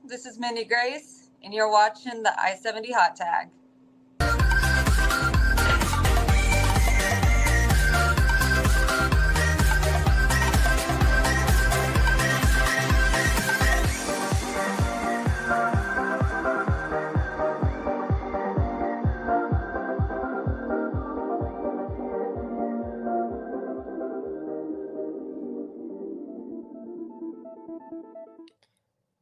This is Mindy Grace, and you're watching the I-70 Hot Tag.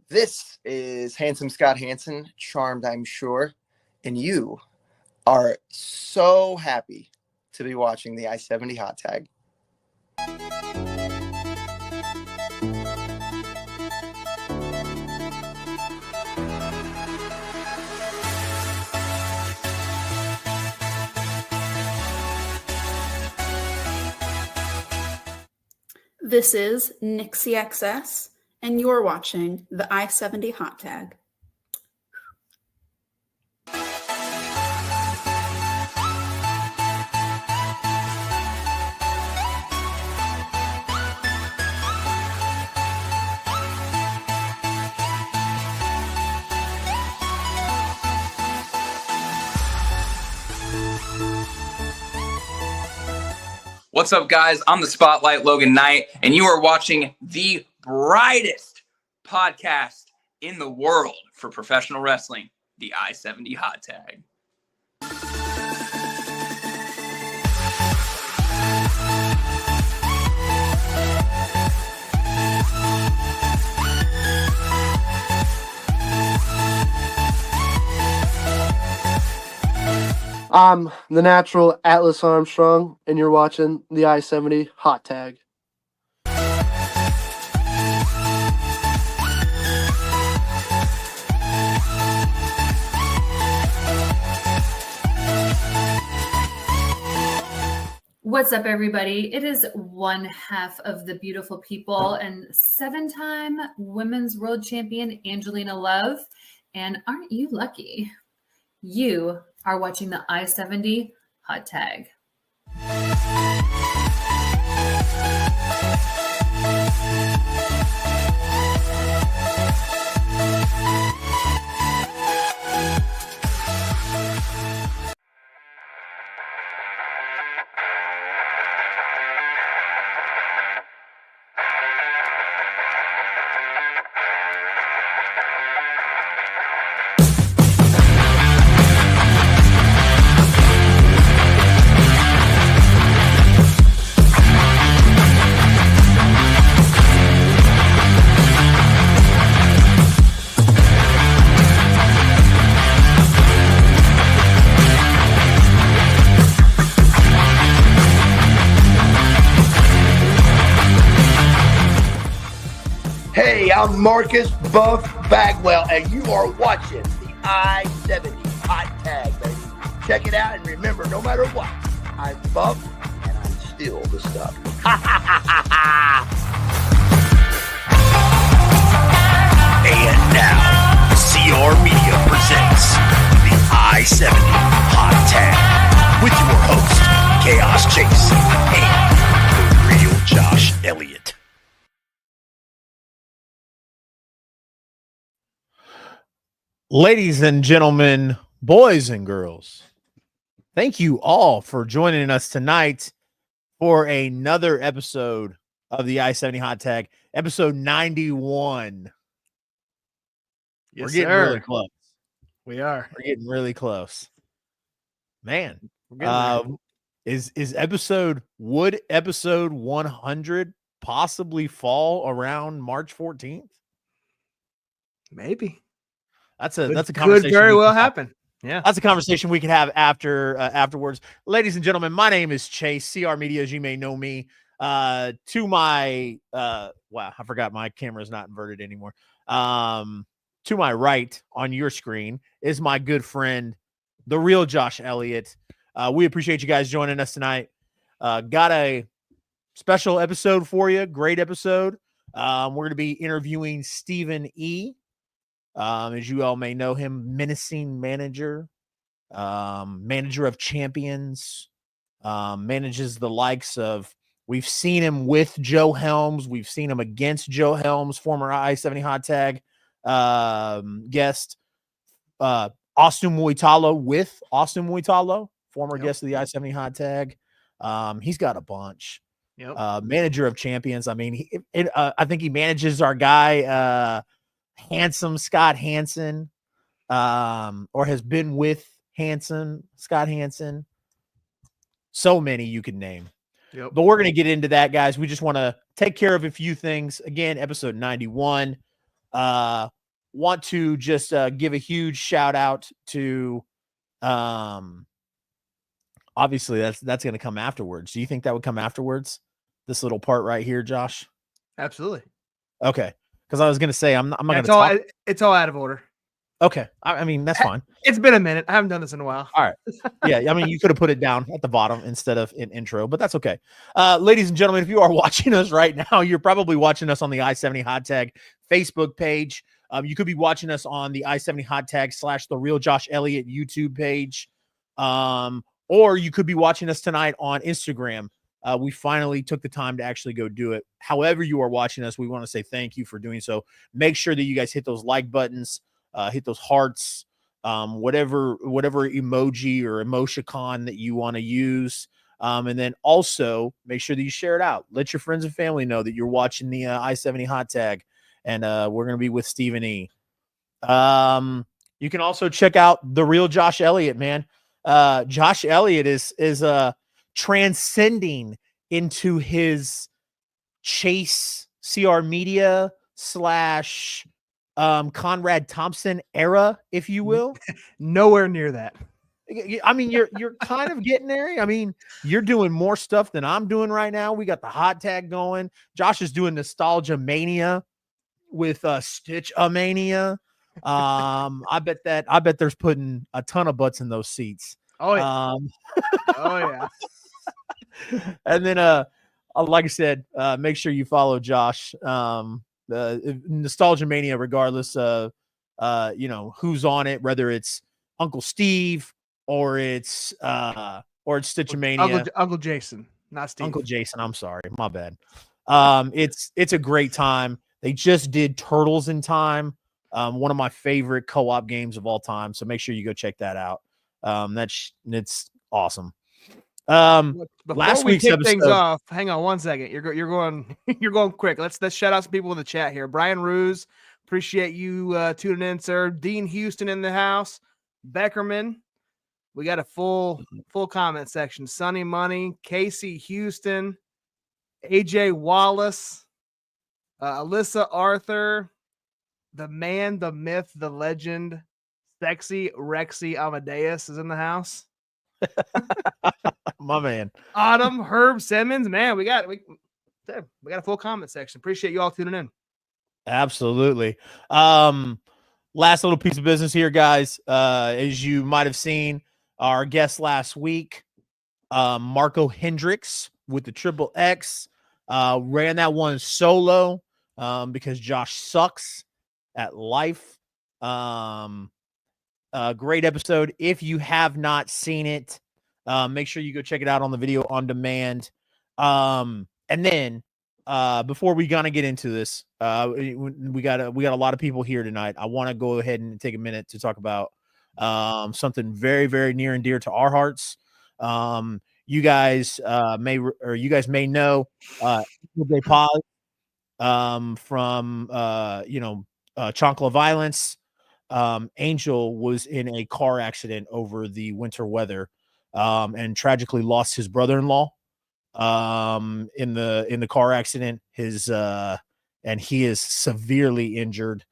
This is Handsome Scott Hansen, charmed, I'm sure, and you are so happy to be watching the I-70 Hot Tag. This is Nixie XS, and you're watching the I-70 Hot Tag. What's up, guys? I'm the Spotlight Logan Knight, and you are watching the brightest podcast in the world for professional wrestling, the I-70 Hot Tag. I'm the natural Atlas Armstrong, and you're watching the I-70 Hot Tag. What's up, everybody? It is one half of the beautiful people and 7-time women's world champion Angelina Love. And aren't you lucky? You are watching the I-70 Hot Tag. Hey, I'm Marcus Buff Bagwell, and you are watching the I-70 Hot Tag, baby. Check it out, and remember, no matter what, I'm Buff, and I'm still the stuff. And now, CRMEDIA presents the I-70 Hot Tag with your host, Chaos Chase, and the real Josh Elliott. Ladies and gentlemen, boys and girls, thank you all for joining us tonight for another episode of the I-70 Hot Tag, episode 91. Yes, We're getting really close. We are. We're getting really close. Man, Would episode 100 possibly fall around March 14th? Maybe. That's a Could conversation. very well happen. Yeah. That's a conversation we could have afterwards. Ladies and gentlemen, my name is Chase, CRMEDIA, as you may know me. To my wow, I forgot my camera is not inverted anymore. To my right on your screen is my good friend, the real Josh Elliott. We appreciate you guys joining us tonight. Got a special episode for you. Great episode. We're going to be interviewing Stephen E. As you all may know him, menacing manager, manager of champions, manages the likes of, we've seen him with Joe Helms. We've seen him against Joe Helms, former I-70 Hot Tag guest, Austin Mulitalo with Austin Mulitalo, former guest of the I-70 Hot Tag. He's got a bunch. Yep. Manager of champions. I mean, I think he manages our guy, handsome Scott Hansen, or has been with Scott Hansen. So many you could name. Yep. But we're going to get into that, guys. We just want to take care of a few things. Again, episode 91. Want to just give a huge shout out to obviously that's going to come afterwards. Do you think that would come afterwards? This little part right here, Josh? Absolutely. Okay. Because I was going to say I'm not going to talk. talk. It's all out of order. Okay. I mean, that's fine. It's been a minute. I haven't done this in a while. All right. Yeah. I mean, you could have put it down at the bottom instead of in intro, but that's okay. Ladies and gentlemen, if you are watching us right now, you're probably watching us on the I-70 Hot Tag Facebook page. You could be watching us on the I-70 Hot Tag / The Real Josh Elliott YouTube page. Or you could be watching us tonight on Instagram. We finally took the time to actually go do it. However you are watching us, we want to say thank you for doing so. Make sure that you guys hit those like buttons, hit those hearts, whatever emoji or emoticon that you want to use. And then also make sure that you share it out. Let your friends and family know that you're watching the I-70 Hot Tag, and we're going to be with Stephen E. You can also check out The Real Josh Elliott, man. Josh Elliott is transcending into his Chase CRMEDIA / Conrad Thompson era, if you will. Nowhere near that. I mean, you're kind of getting there. I mean, you're doing more stuff than I'm doing right now. We got the hot tag going. Josh is doing nostalgia mania with Stitch Mania. I bet there's putting a ton of butts in those seats. Oh yeah. Oh yeah. And then like I said, make sure you follow Josh. Nostalgia Mania, regardless of who's on it, whether it's Uncle Steve or it's Stitchamania. Uncle Jason, not Steve. Uncle Jason, I'm sorry, my bad. It's a great time. They just did Turtles in Time, one of my favorite co-op games of all time. So make sure you go check that out. It's awesome. Before last we week's kick episode, things off, hang on one second. You're going quick. Let's shout out some people in the chat here. Brian Ruse, appreciate you tuning in, sir. Dean Houston in the house. Beckerman, we got a full comment section. Sunny Money, Casey Houston, AJ Wallace, Alyssa Arthur, the man, the myth, the legend, sexy Rexy Amadeus is in the house. My man. Autumn, Herb Simmons, man, we got a full comment section. Appreciate you all tuning in. Absolutely. Last little piece of business here, guys. As you might have seen, our guest last week, Marco Hendricks with the Triple X, ran that one solo because Josh sucks at life. Great episode. If you have not seen it, make sure you go check it out on the video on demand. And then before we gonna get into this, we got a lot of people here tonight. I want to go ahead and take a minute to talk about something very, very near and dear to our hearts. You guys may know Pod from Chonkla Violence. Angel was in a car accident over the winter weather and tragically lost his brother-in-law in the car accident. And he is severely injured.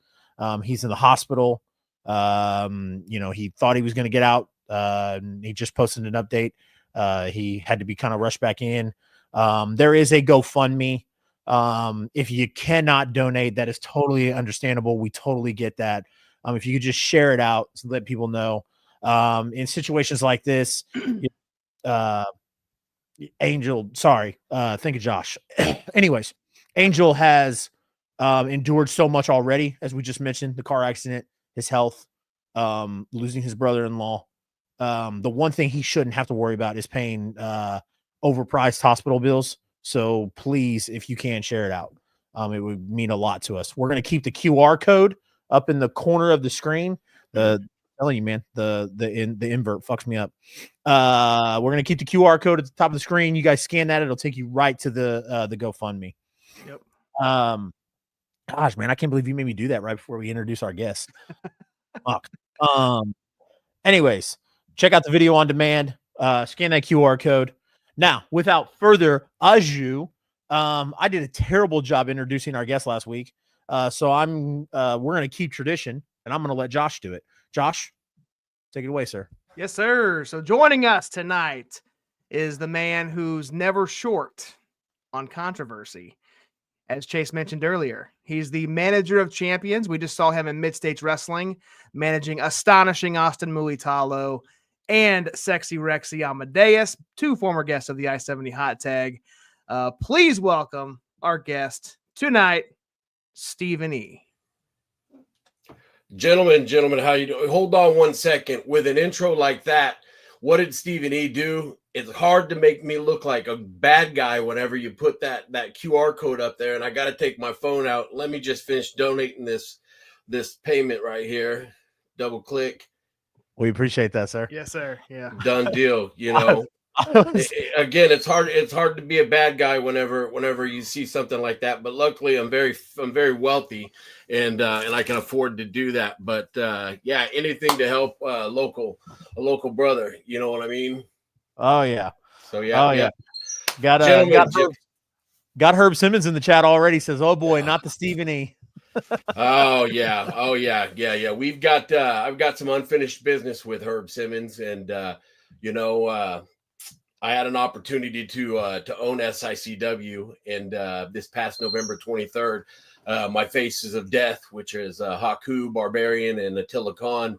He's in the hospital. He thought he was going to get out. He just posted an update. He had to be kind of rushed back in. There is a GoFundMe. If you cannot donate, that is totally understandable. We totally get that. If you could just share it out to let people know. In situations like this, Angel, sorry, think of Josh. Anyways, Angel has endured so much already, as we just mentioned, the car accident, his health, losing his brother-in-law. The one thing he shouldn't have to worry about is paying overpriced hospital bills. So please, if you can, share it out. It would mean a lot to us. We're going to keep the QR code up in the corner of the screen. Telling you, man, the invert fucks me up. We're gonna keep the QR code at the top of the screen. You guys scan that; it'll take you right to the GoFundMe. Yep. Gosh, man, I can't believe you made me do that right before we introduce our guest. Fuck. Anyways, check out the video on demand. Scan that QR code. Now, without further ado, I did a terrible job introducing our guest last week. So we're gonna keep tradition, and I'm gonna let Josh do it. Josh, take it away, sir. Yes, sir. So joining us tonight is the man who's never short on controversy. As Chase mentioned earlier, he's the manager of champions. We just saw him in Mid-States Wrestling, managing Astonishing Austin Mulitalo and Sexy Rexy Amadeus, two former guests of the I-70 Hot Tag. Please welcome our guest tonight, Stephen E. Gentlemen, how you doing? Hold on one second. With an intro like that, what did Stephen E do? It's hard to make me look like a bad guy whenever you put that QR code up there, and I got to take my phone out. Let me just finish donating this payment right here. Double click. We appreciate that, sir. Yes, sir. Yeah. Done deal. You know. Again, it's hard to be a bad guy whenever you see something like that. But luckily, I'm very wealthy, and I can afford to do that. But yeah, anything to help a local brother. You know what I mean? Oh yeah. So yeah. Oh yeah. Got Herb Simmons in the chat already. Says, "Oh boy, not the Stephen E." Oh yeah. We've got I've got some unfinished business with Herb Simmons, and I had an opportunity to own SICW, and this past November 23rd, my Faces of Death, which is Haku, Barbarian, and Attila Khan,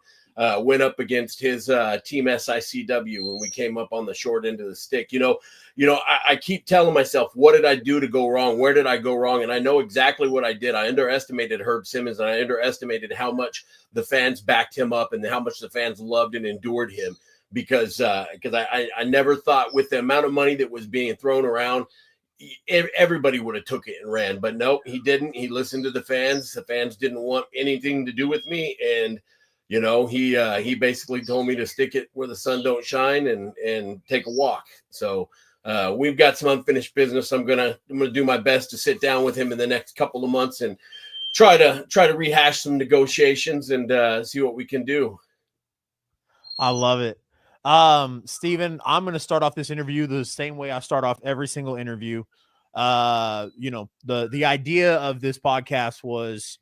went up against his team SICW, and we came up on the short end of the stick. I keep telling myself, what did I do to go wrong? Where did I go wrong? And I know exactly what I did. I underestimated Herb Simmons, and I underestimated how much the fans backed him up and how much the fans loved and endured him. Because I never thought, with the amount of money that was being thrown around, everybody would have took it and ran. But no, he didn't. He listened to the fans. The fans didn't want anything to do with me, and he basically told me to stick it where the sun don't shine and take a walk. So we've got some unfinished business. I'm gonna do my best to sit down with him in the next couple of months and try to rehash some negotiations and see what we can do. I love it. Stephen, I'm going to start off this interview the same way I start off every single interview. The idea of this podcast was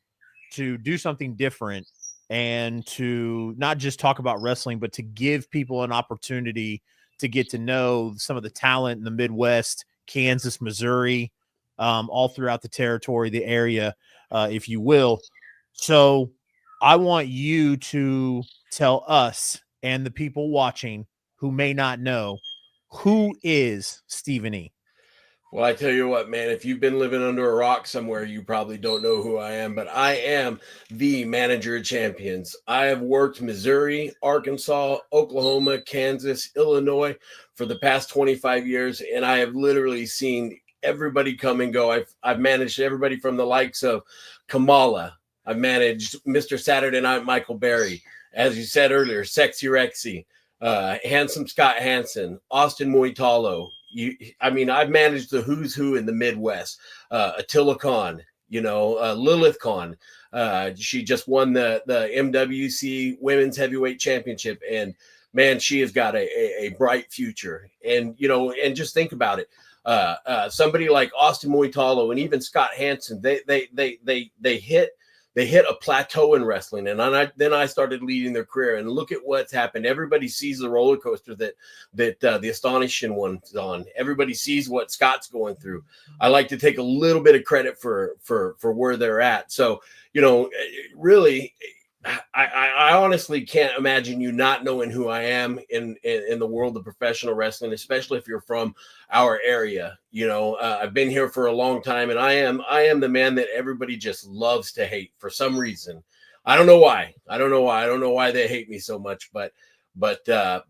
to do something different and to not just talk about wrestling, but to give people an opportunity to get to know some of the talent in the Midwest, Kansas, Missouri, all throughout the territory, the area, if you will. So I want you to tell us and the people watching who may not know, who is Stephen E? Well, I tell you what, man, if you've been living under a rock somewhere, you probably don't know who I am, but I am the manager of champions. I have worked Missouri, Arkansas, Oklahoma, Kansas, Illinois for the past 25 years, and I have literally seen everybody come and go. I've managed everybody from the likes of Kamala. I've managed Mr. Saturday Night Michael Berry. As you said earlier, Sexy Rexy, Handsome Scott Hansen, Austin Mulitalo. I've managed the who's who in the Midwest. Attila Khan, Lilith Khan. She just won the MWC Women's Heavyweight Championship, and man, she has got a bright future. And and just think about it. Somebody like Austin Mulitalo and even Scott Hansen, they hit a plateau in wrestling, and then I started leading their career. And look at what's happened. Everybody sees the roller coaster that the Astonishing one's on. Everybody sees what Scott's going through. I like to take a little bit of credit for where they're at. So really, I honestly can't imagine you not knowing who I am in the world of professional wrestling, especially if you're from our area. I've been here for a long time, and I am the man that everybody just loves to hate for some reason. I don't know why. I don't know why they hate me so much, but I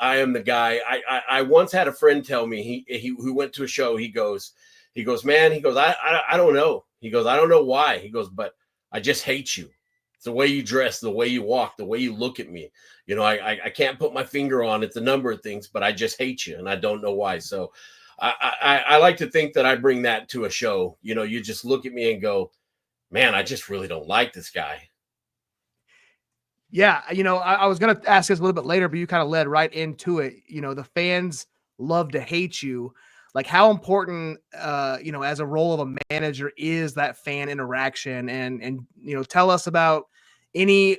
am the guy. I once had a friend tell me he went to a show. He goes, man, I don't know. He goes, I don't know why. He goes, but I just hate you. It's the way you dress, the way you walk, the way you look at me. You know, I can't put my finger on it's a number of things, but I just hate you, and I don't know why. So I like to think that I bring that to a show. You know, you just look at me and go, man, I just really don't like this guy. Yeah, you know, I was gonna ask this a little bit later, but you kind of led right into it. You know, the fans love to hate you. Like, how important, you know, as a role of a manager is that fan interaction? And you know, tell us about any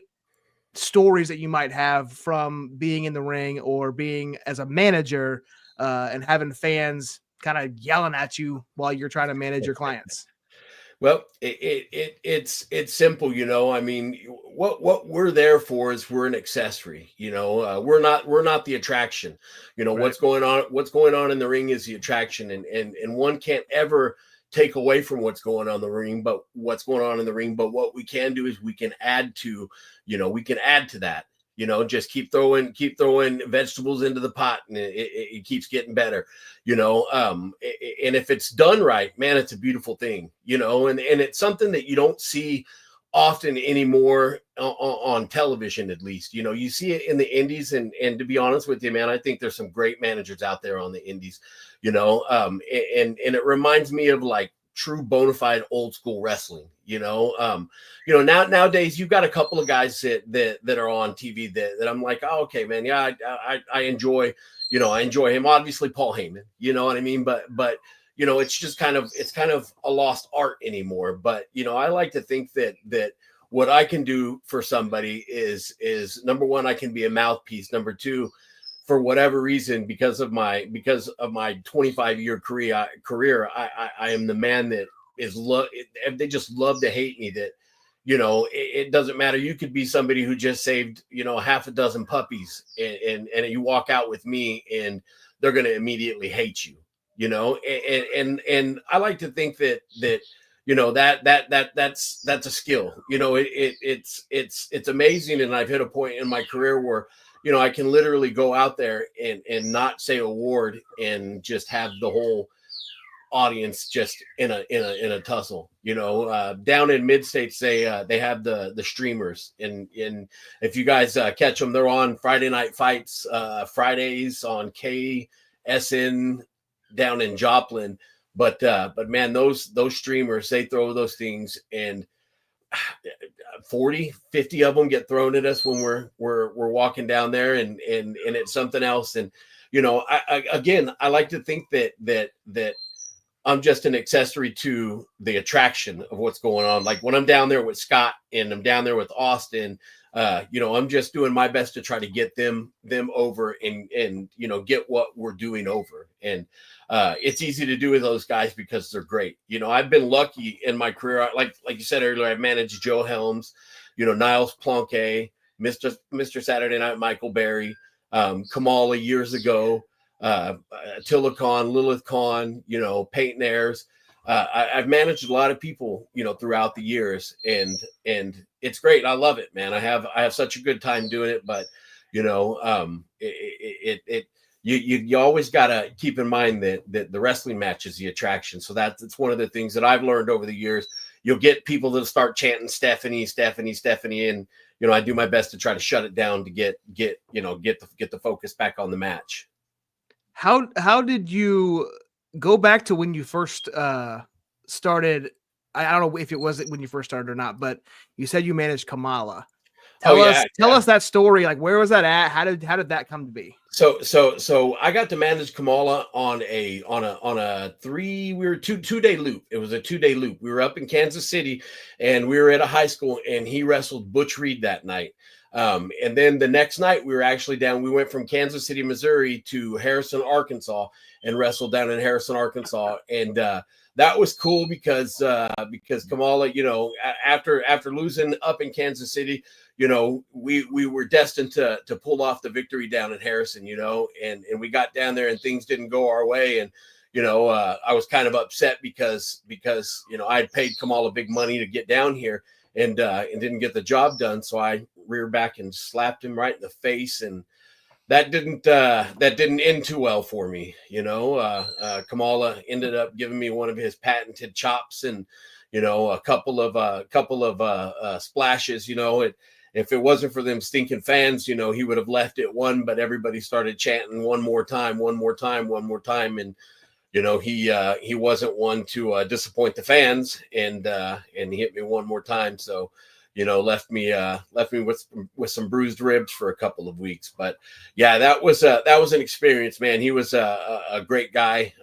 stories that you might have from being in the ring or being as a manager, and having fans kind of yelling at you while you're trying to manage your clients. Well, it's simple, you know. I mean, what we're there for is we're an accessory, you know. We're not the attraction. You know, Right. what's going on in the ring is the attraction, and one can't ever take away from what's going on in the ring, but what's going on in the ring. But what we can do is we can add to, you know, we can add to that. You know, just keep throwing vegetables into the pot, and it keeps getting better. You know, and if it's done right, man, it's a beautiful thing. You know, and it's something that you don't see often anymore on television. At least, you know, you see it in the indies, and to be honest with you, man, I think there's some great managers out there on the indies. You know, and it reminds me of like true bona fide old school wrestling. You know, nowadays you've got a couple of guys that are on TV that I'm like, oh, okay, man, yeah, I enjoy, you know, I enjoy him. Obviously, Paul Heyman, you know what I mean, but you know, it's kind of a lost art anymore. But you know, I like to think that what I can do for somebody is number one, I can be a mouthpiece. Number two, for whatever reason, because of my 25-year career, I am the man that is they just love to hate me. That, you know, it doesn't matter. You could be somebody who just saved, you know, half a dozen puppies, and you walk out with me, and they're going to immediately hate you. You know, and I like to think that you know, that's a skill. You know, it's amazing, and I've hit a point in my career where, you know, I can literally go out there and not say a word and just have the whole audience just in a tussle. You know, down in mid states, they have the streamers, and if you guys catch them, they're on Friday Night Fights, Fridays on KSN down in Joplin. But man, those streamers, they throw those things, and 40, 50 of them get thrown at us when we're walking down there, and it's something else. And you know, I like to think that I'm just an accessory to the attraction of what's going on. Like when I'm down there with Scott and I'm down there with Austin, you know, I'm just doing my best to try to get them over and you know, get what we're doing over. And it's easy to do with those guys because they're great. You know, I've been lucky in my career. Like you said earlier, I've managed Joe Helms, you know, Niles Planque, Mr. Saturday Night Michael Berry, Kamala years ago, Attila Khan, Lilith Khan, you know, Peyton Ayers. I've managed a lot of people, you know, throughout the years, and it's great. I love it, man. I have such a good time doing it. But you know, you always got to keep in mind that the wrestling match is the attraction. So it's one of the things that I've learned over the years. You'll get people that'll start chanting Stephanie, Stephanie, Stephanie, and you know, I do my best to try to shut it down to get the focus back on the match. How did you go back to when you first started? I don't know if it was when you first started or not, but you said you managed Kamala. Tell us that story. Like, where was that at? How did that come to be? So I got to manage Kamala on a 2-day loop. It was a 2-day loop. We were up in Kansas City, and we were at a high school, and he wrestled Butch Reed that night. And then the next night we were actually down. We went from Kansas City, Missouri to Harrison, Arkansas, and wrestled down in Harrison, Arkansas. And that was cool because Kamala, you know, after losing up in Kansas City, you know, we were destined to pull off the victory down in Harrison, you know, and we got down there and things didn't go our way. And, you know, I was kind of upset because, you know, I'd paid Kamala big money to get down here and didn't get the job done. So I reared back and slapped him right in the face. And that didn't end too well for me. You know, Kamala ended up giving me one of his patented chops, and, a couple of splashes, if it wasn't for them stinking fans, he would have left it one, but everybody started chanting one more time, one more time, one more time. And, he wasn't one to disappoint the fans, and he hit me one more time. So, left me with some bruised ribs for a couple of weeks. But yeah, that was an experience, man. He was a great guy.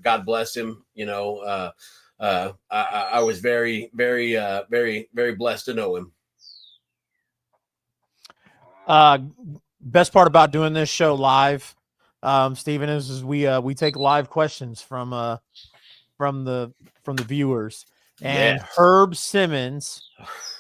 God bless him. I was very, very, very, very blessed to know him. Best part about doing this show live, Stephen, is we take live questions from the viewers. And Yes. Herb Simmons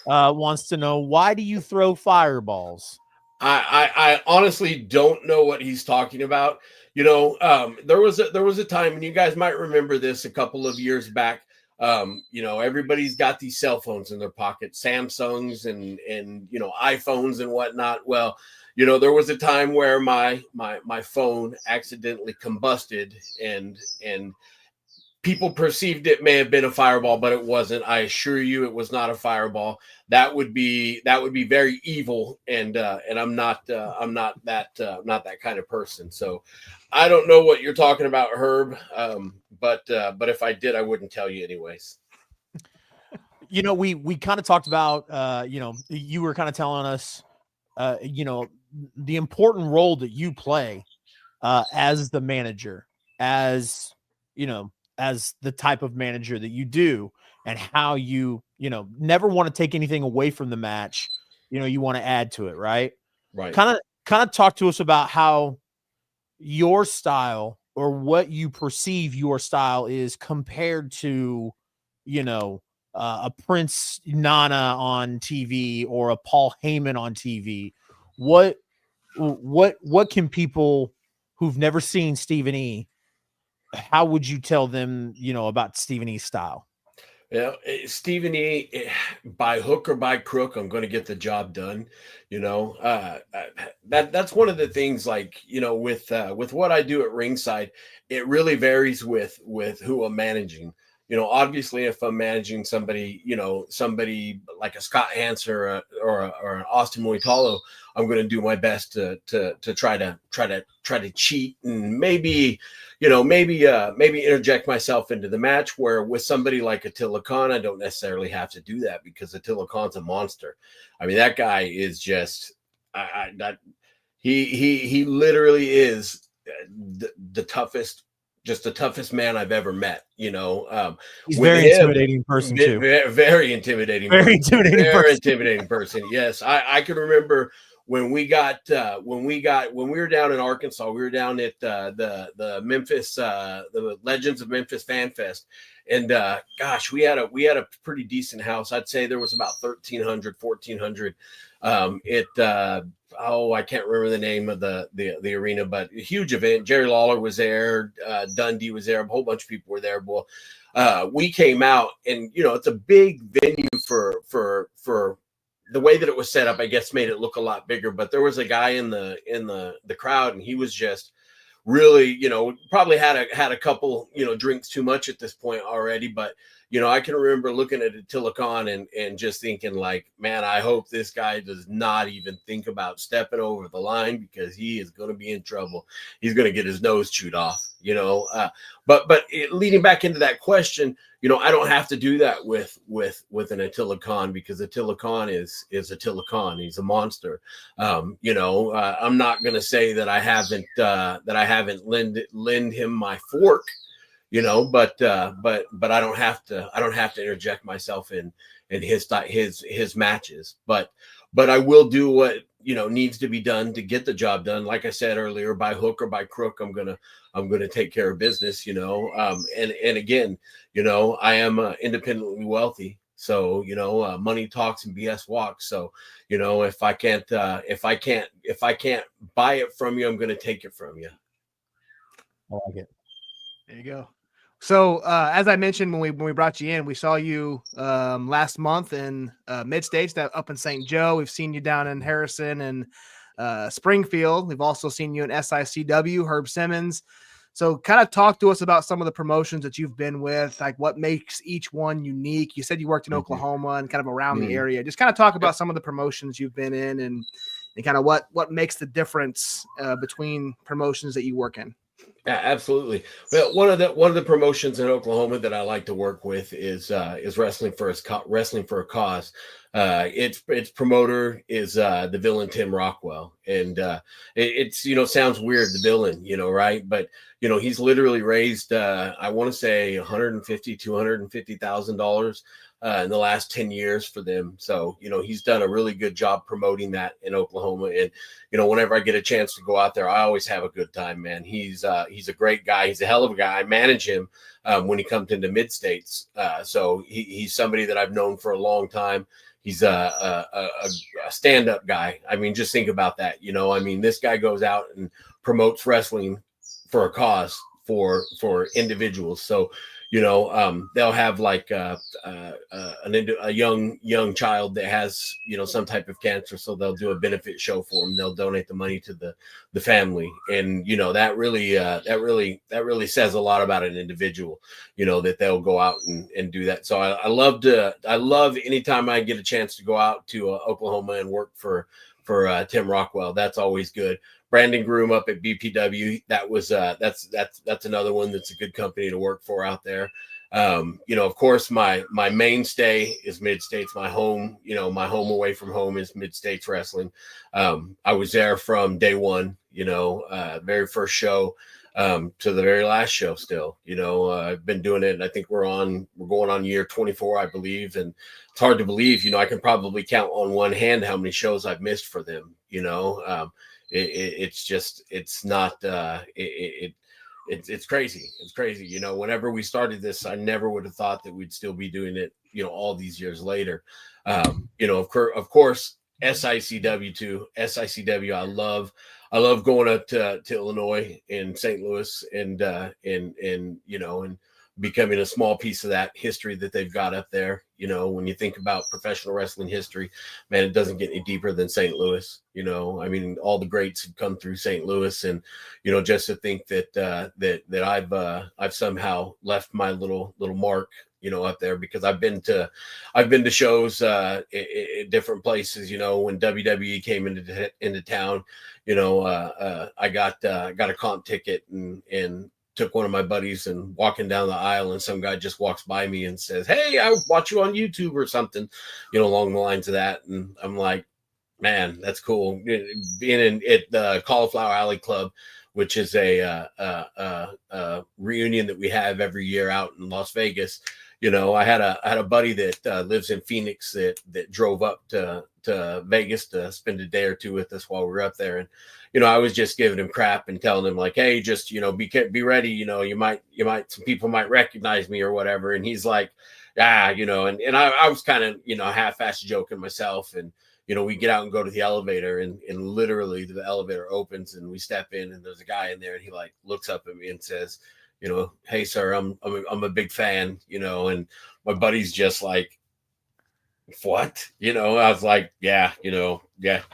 wants to know, why do you throw fireballs? I honestly don't know what he's talking about. There was a time, and you guys might remember this a couple of years back. Everybody's got these cell phones in their pocket, Samsungs and iPhones and whatnot. Well, there was a time where my phone accidentally combusted, and people perceived it may have been a fireball, but it wasn't. I assure you, it was not a fireball. That would be very evil, and I'm not that kind of person. So I don't know what you're talking about, Herb. But if I did, I wouldn't tell you anyways. We kind of talked about, you were kind of telling us, the important role that you play as the manager, as the type of manager that you do, and how you never want to take anything away from the match. You want to add to it, right? Right. Kind of talk to us about how your style, or what you perceive your style is, compared to, a Prince Nana on TV or a Paul Heyman on TV. What can people who've never seen Stephen E., how would you tell them, about Stephen E.'s style? Yeah, Stephen E., by hook or by crook, I'm going to get the job done. That's one of the things, like, with what I do at ringside, it really varies with who I'm managing. Obviously, if I'm managing somebody, somebody like a Scott Hansen or an Austin Mulitalo, I'm going to do my best to try to cheat and maybe interject myself into the match. Where with somebody like Attila Khan, I don't necessarily have to do that, because Attila Khan's a monster. I mean, that guy is just, he literally is the toughest. Just the toughest man I've ever met. He's a very intimidating person too. Very intimidating. Very intimidating person. Yes, I can remember when we were down in Arkansas. We were down at the Memphis, the Legends of Memphis Fan Fest, and gosh, we had a pretty decent house. I'd say there was about 1,300. I can't remember the name of the arena, but a huge event. Jerry Lawler was there, Dundee was there, a whole bunch of people were there. Well, we came out, and it's a big venue for the way that it was set up. I guess made it look a lot bigger. But there was a guy in the crowd, and he was just really, probably had a couple drinks too much at this point already, but I can remember looking at Attila Khan and just thinking, like, man, I hope this guy does not even think about stepping over the line, because he is going to be in trouble. He's going to get his nose chewed off, but leading back into that question, I don't have to do that with an Attila Khan, because Attila Khan is Attila Khan. He's a monster. I'm not going to say that I haven't lend him my fork, but I don't have to interject myself in his matches, but I will do what needs to be done to get the job done. Like I said earlier, by hook or by crook, I'm gonna take care of business, and again, I am independently wealthy, so money talks and BS walks. So if I can't buy it from you, I'm gonna take it from you. I like it. There you go. So as I mentioned when we brought you in, we saw you last month in mid-stage up in St. Joe. We've seen you down in Harrison and Springfield. We've also seen you in SICW, Herb Simmons. So kind of talk to us about some of the promotions that you've been with, like what makes each one unique. You said you worked in Oklahoma and kind of around the area. Just kind of talk about some of the promotions you've been in and kind of what makes the difference between promotions that you work in. Yeah, absolutely. Well, one of the promotions in Oklahoma that I like to work with is wrestling for a cause. Its promoter is the villain Tim Rockwell, and it's sounds weird, the villain, right? But he's literally raised I want to say $150,000 in the last 10 years for them. So he's done a really good job promoting that in Oklahoma, and whenever I get a chance to go out there, I always have a good time, man. He's a great guy. He's a hell of a guy. I manage him when he comes into mid states, so he's somebody that I've known for a long time. He's a stand-up guy. I mean, just think about that. This guy goes out and promotes wrestling for a cause for individuals. So, they'll have like a young child that has, some type of cancer. So they'll do a benefit show for him. They'll donate the money to the family. And, that really says a lot about an individual, that they'll go out and do that. So I love anytime I get a chance to go out to Oklahoma and work for Tim Rockwell. That's always good. Brandon Groom up at BPW. That's another one that's a good company to work for out there. Of course, my mainstay is Mid States. My home away from home is Mid States Wrestling. I was there from day one, very first show to the very last show still. I've been doing it, and I think we're going on year 24, I believe. And it's hard to believe, I can probably count on one hand how many shows I've missed for them, It's crazy. It's crazy. Whenever we started this, I never would have thought that we'd still be doing it, all these years later. Of course, SICW too. SICW, I love going up to Illinois and St. Louis and becoming a small piece of that history that they've got up there. When you think about professional wrestling history, man, it doesn't get any deeper than St. Louis. All the greats have come through St. Louis, and just to think that I've somehow left my little mark, up there, because I've been to shows at different places. When WWE came into town, I got a comp ticket and took one of my buddies and walking down the aisle, and some guy just walks by me and says, "Hey, I watch you on YouTube," or something, along the lines of that. And I'm like, man, that's cool. Being at the Cauliflower Alley Club, which is a reunion that we have every year out in Las Vegas. I had a buddy that lives in Phoenix that drove up to Vegas to spend a day or two with us while we were up there. And, I was just giving him crap and telling him like, hey, just, be ready. You might, some people might recognize me or whatever. And he's like, and I was kind of, half-assed joking myself. And, we get out and go to the elevator, and literally the elevator opens and we step in, and there's a guy in there, and he like looks up at me and says, "Hey sir, I'm a big fan," and my buddy's just like, "What?" I was like, yeah,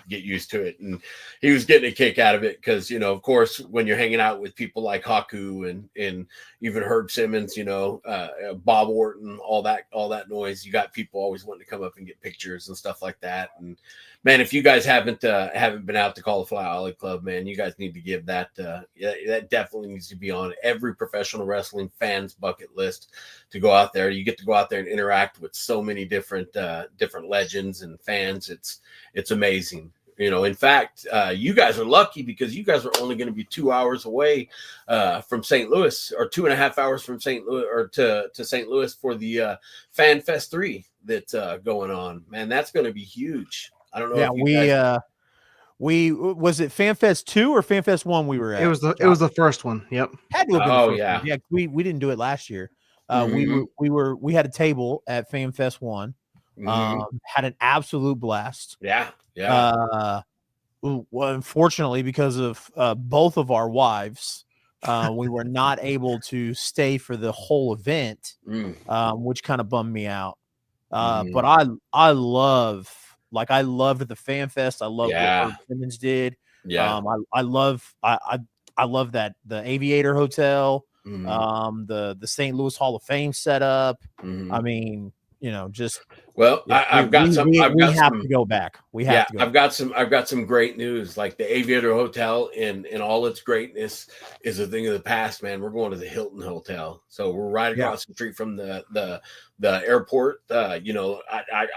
get used to it. And he was getting a kick out of it because, of course, when you're hanging out with people like Haku and even Herb Simmons, Bob Orton, all that noise, you got people always wanting to come up and get pictures and stuff like that. And man, if you guys haven't been out to Cauliflower Alley Club, man, you guys need to give that. That definitely needs to be on every professional wrestling fan's bucket list to go out there. You get to go out there and interact with so many different legends and fans. It's amazing. In fact, you guys are lucky because you guys are only going to be 2 hours away from St. Louis, or 2.5 hours from St. Louis, or to St. Louis for the Fan Fest 3 that's going on. Man, that's going to be huge. I don't know. Yeah, we was it FanFest 2 or FanFest 1 we were at? It was the first one. Yep. Had to have been the first yeah. one. Yeah, we didn't do it last year. Mm-hmm. We had a table at FanFest 1. Had an absolute blast. Yeah. Well, unfortunately, because of both of our wives, we were not able to stay for the whole event, which kind of bummed me out. But I loved the Fan Fest. I love what Herb Simmons did. Yeah. I I love that the Aviator Hotel, Mhm. the St. Louis Hall of Fame setup. Mhm. I mean, you know, just Well, yeah, I've got some. I've we got have some. to go back. We have Yeah, to go. I've got some great news. Like the Aviator Hotel in all its greatness is a thing of the past, man. We're going to the Hilton Hotel, so we're right Yeah. across the street from the airport. You know,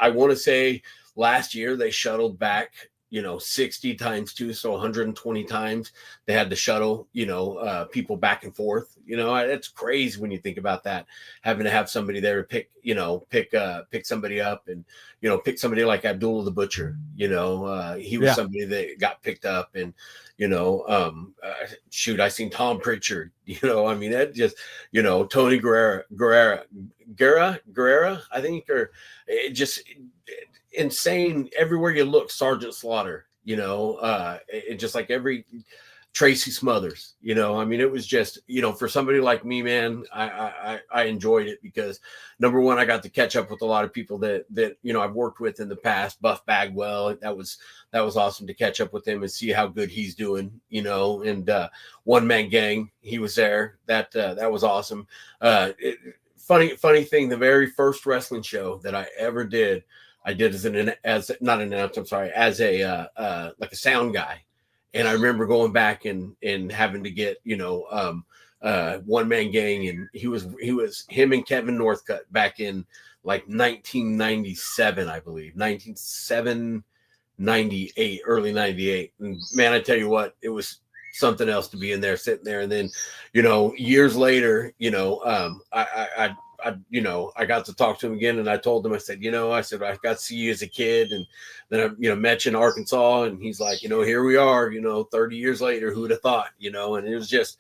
I want to say last year they shuttled back, you know, 60 times 2, so 120 times they had to shuttle, you know, people back and forth. You know, it's crazy when you think about that, having to have somebody there to pick somebody up, and you know, pick somebody like Abdullah the Butcher. You know, he was Yeah. somebody that got picked up, and you know, shoot, I seen Tom Pritchard. You know, I mean, that just, you know, Tony Guerrera, I think, or it just insane. Everywhere you look, Sergeant Slaughter. You know, it just like every Tracy Smothers. You know, I mean, it was just, you know, for somebody like me, man, I enjoyed it because number one, I got to catch up with a lot of people that you know I've worked with in the past. Buff Bagwell, that was awesome to catch up with him and see how good he's doing. You know, and One Man Gang, he was there. That was awesome. Funny thing, the very first wrestling show that I ever did, I did as not an announcer, I'm sorry, as a like a sound guy. And I remember going back and having to get, you know, One Man Gang, and he was him and Kevin Northcutt back in like 1997, I believe, 98, early 98. And man, I tell you what, it was something else to be in there, sitting there. And then, you know, years later, you know, I you know, I got to talk to him again, and I told him, I said, you know, I got to see you as a kid, and then I, you know, met you in Arkansas, and he's like, you know, here we are, you know, 30 years later, who'd have thought, you know, and it was just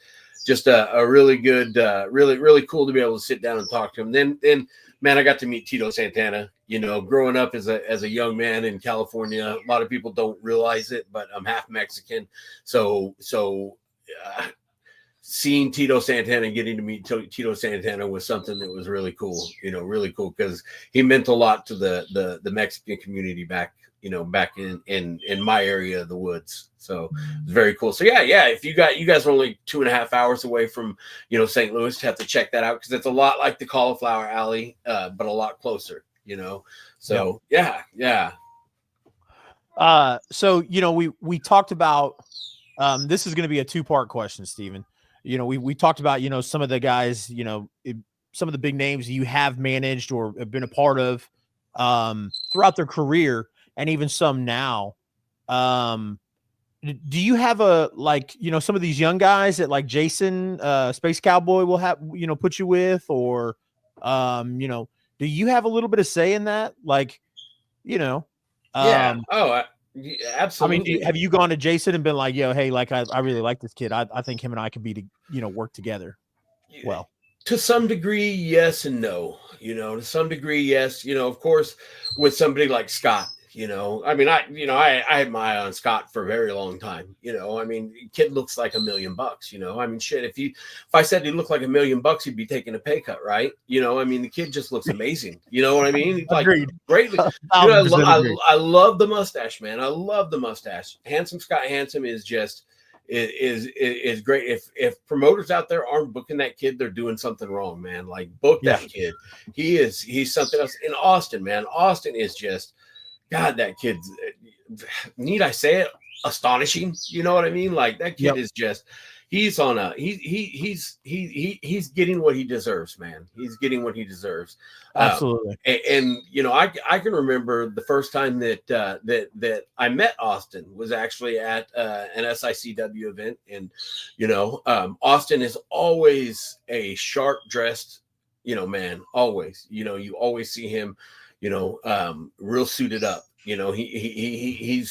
a really good, really cool to be able to sit down and talk to him. Then man, I got to meet Tito Santana, you know, growing up as a young man in California. A lot of people don't realize it, but I'm half Mexican, so seeing Tito Santana and getting to meet Tito Santana was something that was really cool, you know, really cool, because he meant a lot to the Mexican community back, you know, back in my area of the woods. So it's very cool. So yeah, if you guys are only 2.5 hours away from, you know, St. Louis, you have to check that out, because it's a lot like the Cauliflower Alley, but a lot closer, you know. So yeah. So you know, we talked about this is going to be a 2-part question, Steven. You know, we talked about, you know, some of the guys, you know, some of the big names you have managed or have been a part of throughout their career, and even some now. Do you have a, like, you know, some of these young guys that like Jason Space Cowboy will have, you know, put you with, or you know, do you have a little bit of say in that? Like, you know, absolutely. I mean, have you gone to Jason and been like, yo, hey, like, I really like this kid. I think him and I could be, you know, work together well? To some degree, yes and no. You know, to some degree, yes. You know, of course, with somebody like Scott, you know, I mean, I had my eye on Scott for a very long time. You know, I mean, kid looks like $1 million. You know, I mean, shit. If I said he looked like $1 million, he'd be taking a pay cut, right? You know, I mean, the kid just looks amazing. You know what I mean? Like, greatly. You know, I love the mustache, man. I love the mustache. Handsome Scott Handsome is just is great. If promoters out there aren't booking that kid, they're doing something wrong, man. Like, book that kid. He's something else. In Austin, man. Austin is just, God, that kid's, need I say it, astonishing. You know what I mean? Like, that kid is just, he's on a, he's getting what he deserves, man. He's getting what he deserves. Absolutely. And you know, I can remember the first time that I met Austin was actually at an SICW event. And, you know, Austin is always a sharp dressed, you know, man, always, you know, you always see him, you know, real suited up. You know, he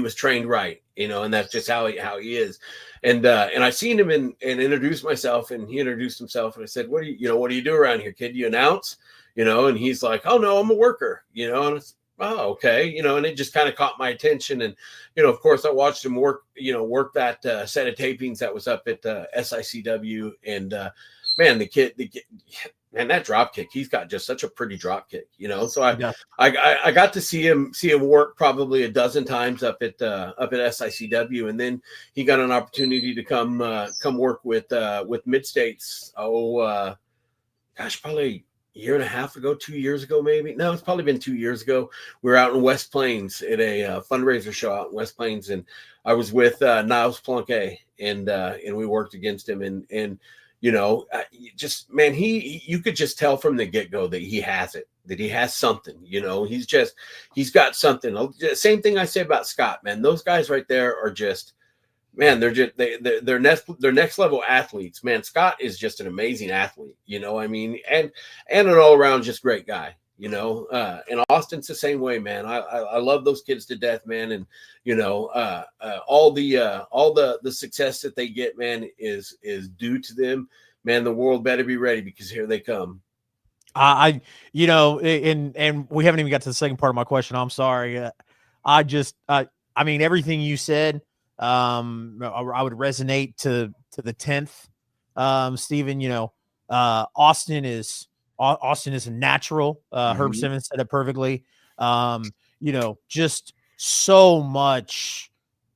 was trained right, you know, and that's just how he is. And I seen him and introduced myself, and he introduced himself, and I said, what do you do around here, kid? You announce, you know? And he's like, oh no, I'm a worker, you know. And it's, oh, okay, you know. And it just kind of caught my attention. And, you know, of course I watched him work that set of tapings that was up at SICW. And man, the kid, man, that drop kick, he's got just such a pretty drop kick, you know. So Yeah. I got to see him work probably a dozen times up at SICW, and then he got an opportunity to come work with Mid-States. Probably a year and a half ago, 2 years ago, maybe. No, it's probably been 2 years ago. We were out in West Plains at a fundraiser show out in West Plains, and I was with Niles Planquet, and we worked against him, and you know, just man, you could just tell from the get-go that he has it, that he has something. You know, he's got something. Same thing I say about Scott, man. Those guys right there are just, man, they're next level athletes, man. Scott is just an amazing athlete, you know. I mean, and an all around just great guy, you know. And Austin's the same way, man. I love those kids to death, man. And you know, all the success that they get, man, is due to them, man. The world better be ready, because here they come. You know, and we haven't even got to the second part of my question. I'm sorry. I mean, everything you said, I would resonate to the 10th. Stephen, you know, Austin is a natural. Herb Simmons said it perfectly. You know, just so much.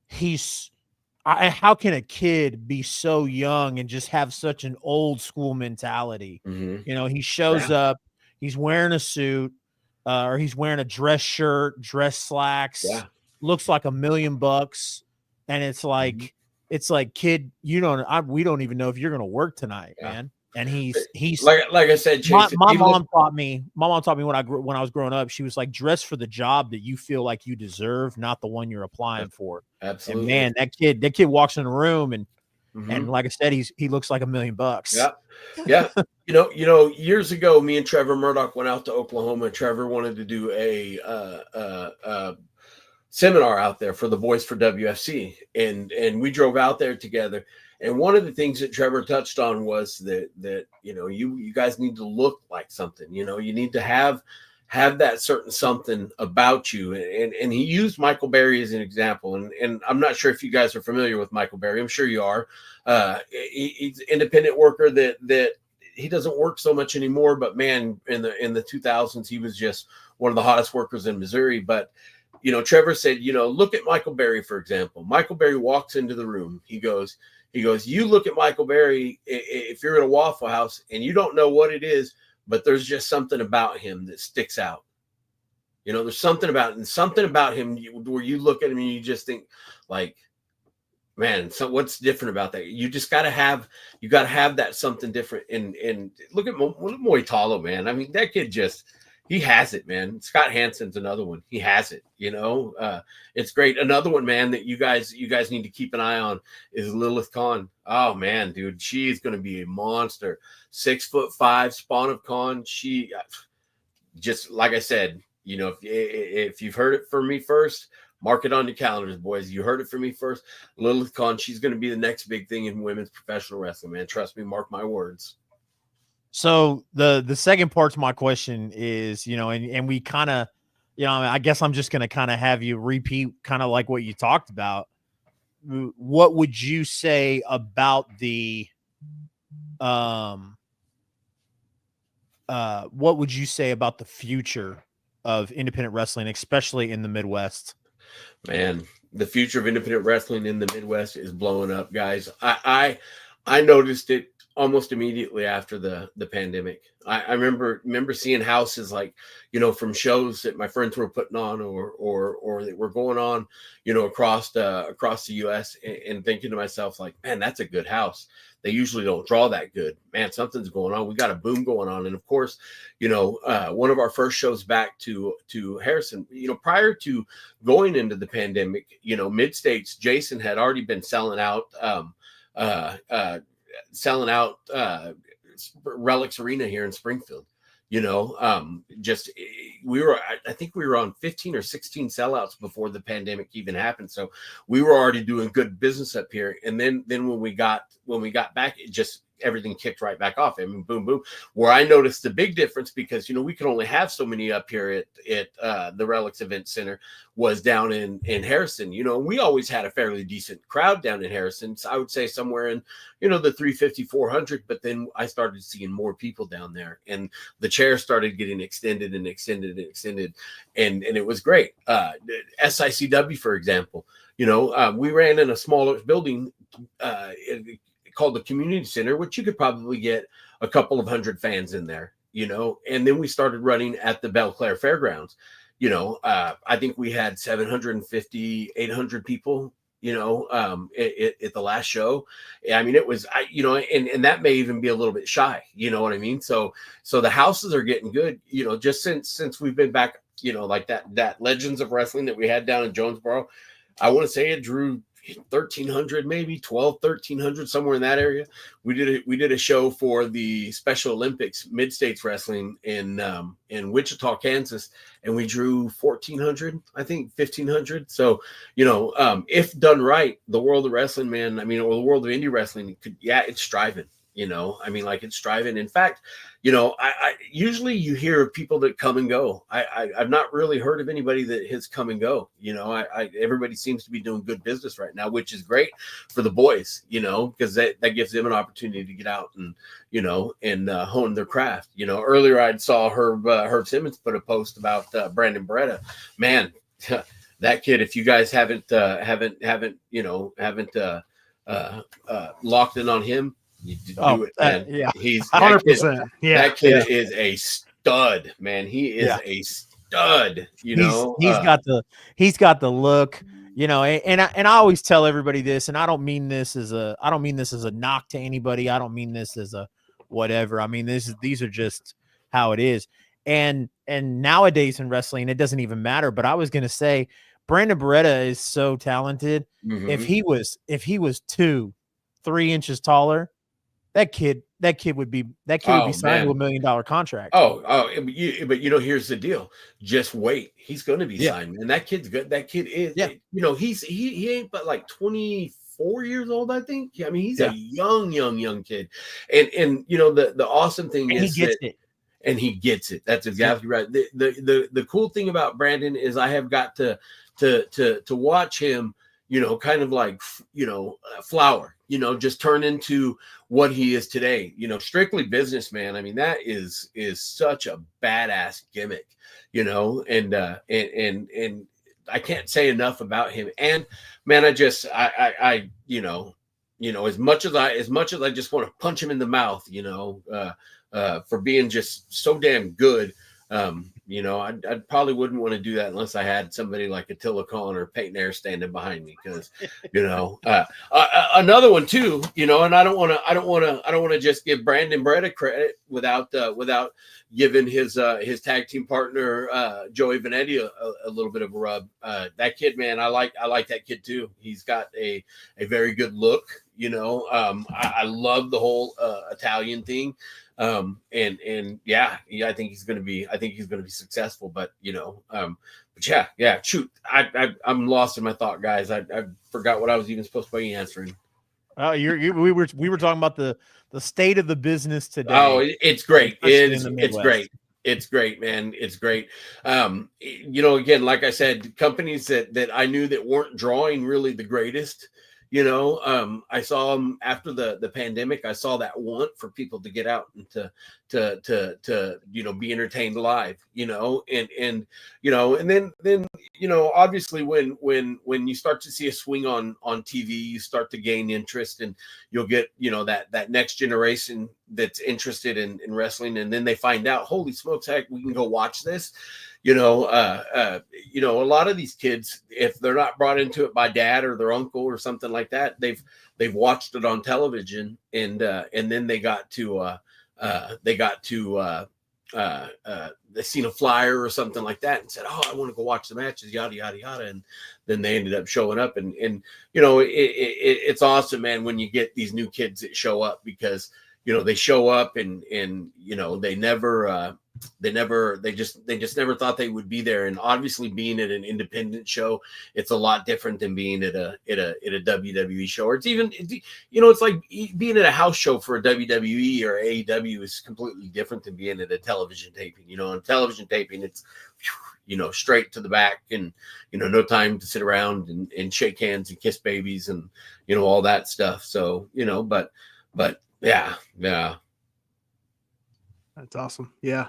How can a kid be so young and just have such an old school mentality? You know, he shows up, he's wearing a suit, or he's wearing a dress shirt, dress slacks, looks like $1 million. And it's like, kid, we don't even know if you're going to work tonight, man. And he's like I said, Chase, my mom taught me when I was growing up, she was like, dress for the job that you feel like you deserve, not the one you're applying for. Absolutely. And man, that kid walks in the room and like I said, he looks like $1 million. Yeah. You know, years ago, me and Trevor Murdoch went out to Oklahoma. Trevor wanted to do a seminar out there for the Boys for WFC, and we drove out there together. And one of the things that Trevor touched on was that you know, you guys need to look like something. You know, you need to have that certain something about you. And he used Michael Berry as an example. And I'm not sure if you guys are familiar with Michael Berry. I'm sure you are. He's an independent worker that he doesn't work so much anymore. But man, in the 2000s, he was just one of the hottest workers in Missouri. But you know, Trevor said, you know, look at Michael Berry, for example. Michael Berry walks into the room. He goes, you look at Michael Berry, if you're in a Waffle House and you don't know what it is, but there's just something about him that sticks out. You know, there's something about him where you look at him and you just think like, man, so what's different about that? You just got to have that something different. And look at Mulitalo, man. I mean, that kid he has it, man. Scott Hansen's another one. He has it, you know. It's great. Another one, man, that you guys need to keep an eye on is Lilith Kahn. Oh man, dude, she's gonna be a monster. 6'5" spawn of Kahn. She just, like I said, you know, if you've heard it from me first, mark it on your calendars, boys. You heard it from me first. Lilith Kahn, she's gonna be the next big thing in women's professional wrestling, man. Trust me, mark my words. So the second part to my question is, you know, and we kind of, you know, I guess I'm just going to kind of have you repeat kind of like what you talked about. What would you say about what would you say about the future of independent wrestling, especially in the Midwest? Man, the future of independent wrestling in the Midwest is blowing up, guys. I noticed it almost immediately after the pandemic. I remember seeing houses, like, you know, from shows that my friends were putting on or that were going on, you know, across the US, and thinking to myself, like, man, that's a good house. They usually don't draw that good. Man, something's going on. We got a boom going on. And of course, you know, one of our first shows back to Harrison, you know, prior to going into the pandemic, you know, Mid-States, Jason had already been selling out Relics Arena here in Springfield. You know, I think we were on 15 or 16 sellouts before the pandemic even happened. So we were already doing good business up here. And then when we got back, everything kicked right back off. I mean, boom, boom. Where I noticed the big difference, because, we could only have so many up here at the Relics Event Center, was down in Harrison. We always had a fairly decent crowd down in Harrison. So I would say somewhere in, the 350, 400, but then I started seeing more people down there, and the chairs started getting extended and extended and extended. And it was great. SICW, for example, we ran in a smaller building, called the community center, which you could probably get a couple of hundred fans in there, and then we started running at the Belle Claire Fairgrounds. I think we had 750, 800 people, at the last show. I mean, it was, and that may even be a little bit shy, you know what I mean? So the houses are getting good, just since we've been back, like that Legends of Wrestling that we had down in Jonesboro. I want to say it drew 1,300, maybe 1,300, somewhere in that area. We did a show for the Special Olympics Mid-States Wrestling in Wichita, Kansas, and we drew 1,400, I think 1,500. So, if done right, the world of wrestling, man, or the world of indie wrestling, it's striving. It's striving. In fact, I usually you hear of people that come and go. I've not really heard of anybody that has come and go. Everybody seems to be doing good business right now, which is great for the boys, because that gives them an opportunity to get out and, hone their craft. Earlier I saw Herb Simmons put a post about Brandon Beretta. Man, that kid, if you guys haven't locked in on him, you do it, man. Yeah, He's 100%. That kid is a stud, man. He is a stud. He's got the look. And I always tell everybody this, and I don't mean this as a knock to anybody. I don't mean this as a whatever. I mean these are just how it is. And nowadays in wrestling, it doesn't even matter. But I was gonna say, Brandon Beretta is so talented. Mm-hmm. If he was 2-3 inches taller, that kid would be signed to $1 million contract. But here's the deal. Just wait. He's going to be signed, and that kid's good. That kid is, he ain't but like 24 years old, I think. I mean, he's a young kid. And the awesome thing is he gets it. And he gets it. That's exactly right. The cool thing about Brandon is I have got to watch him, kind of like, flower, just turn into what he is today, strictly businessman. I mean, that is such a badass gimmick, and I can't say enough about him. And man, I as much as I just want to punch him in the mouth, for being just so damn good. I probably wouldn't want to do that unless I had somebody like Attila Khan or Peyton Air standing behind me, because another one too, and I don't want to just give Brandon Beretta credit without giving his tag team partner Joey Vanetti a little bit of a rub. That kid, man, I like that kid too. He's got a very good look. I love the whole Italian thing. I think he's going to be successul, but shoot, I'm lost in my thought, guys. I forgot what I was even supposed to be answering. Oh, we were talking about the state of the business today. Oh, it's great. It's great. It's great, man. It's great. Again, like I said, companies that I knew that weren't drawing really the greatest, I saw them after the pandemic. I saw that want for people to get out and to be entertained live, and then obviously when you start to see a swing on TV, you start to gain interest, and you'll get, that next generation that's interested in wrestling. And then they find out, holy smokes, heck, we can go watch this. A lot of these kids, if they're not brought into it by dad or their uncle or something like that, they've watched it on television, and then they seen a flyer or something like that and said, oh, I want to go watch the matches, yada yada yada, and then they ended up showing up, and it's awesome, man, when you get these new kids that show up, because they show up and they just never thought they would be there. And obviously being at an independent show, it's a lot different than being at a WWE show, or it's even, it's like being at a house show for a WWE or AEW is completely different than being at a television taping. On television taping, it's, straight to the back and, no time to sit around and shake hands and kiss babies and, all that stuff. So, but yeah. That's awesome. Yeah.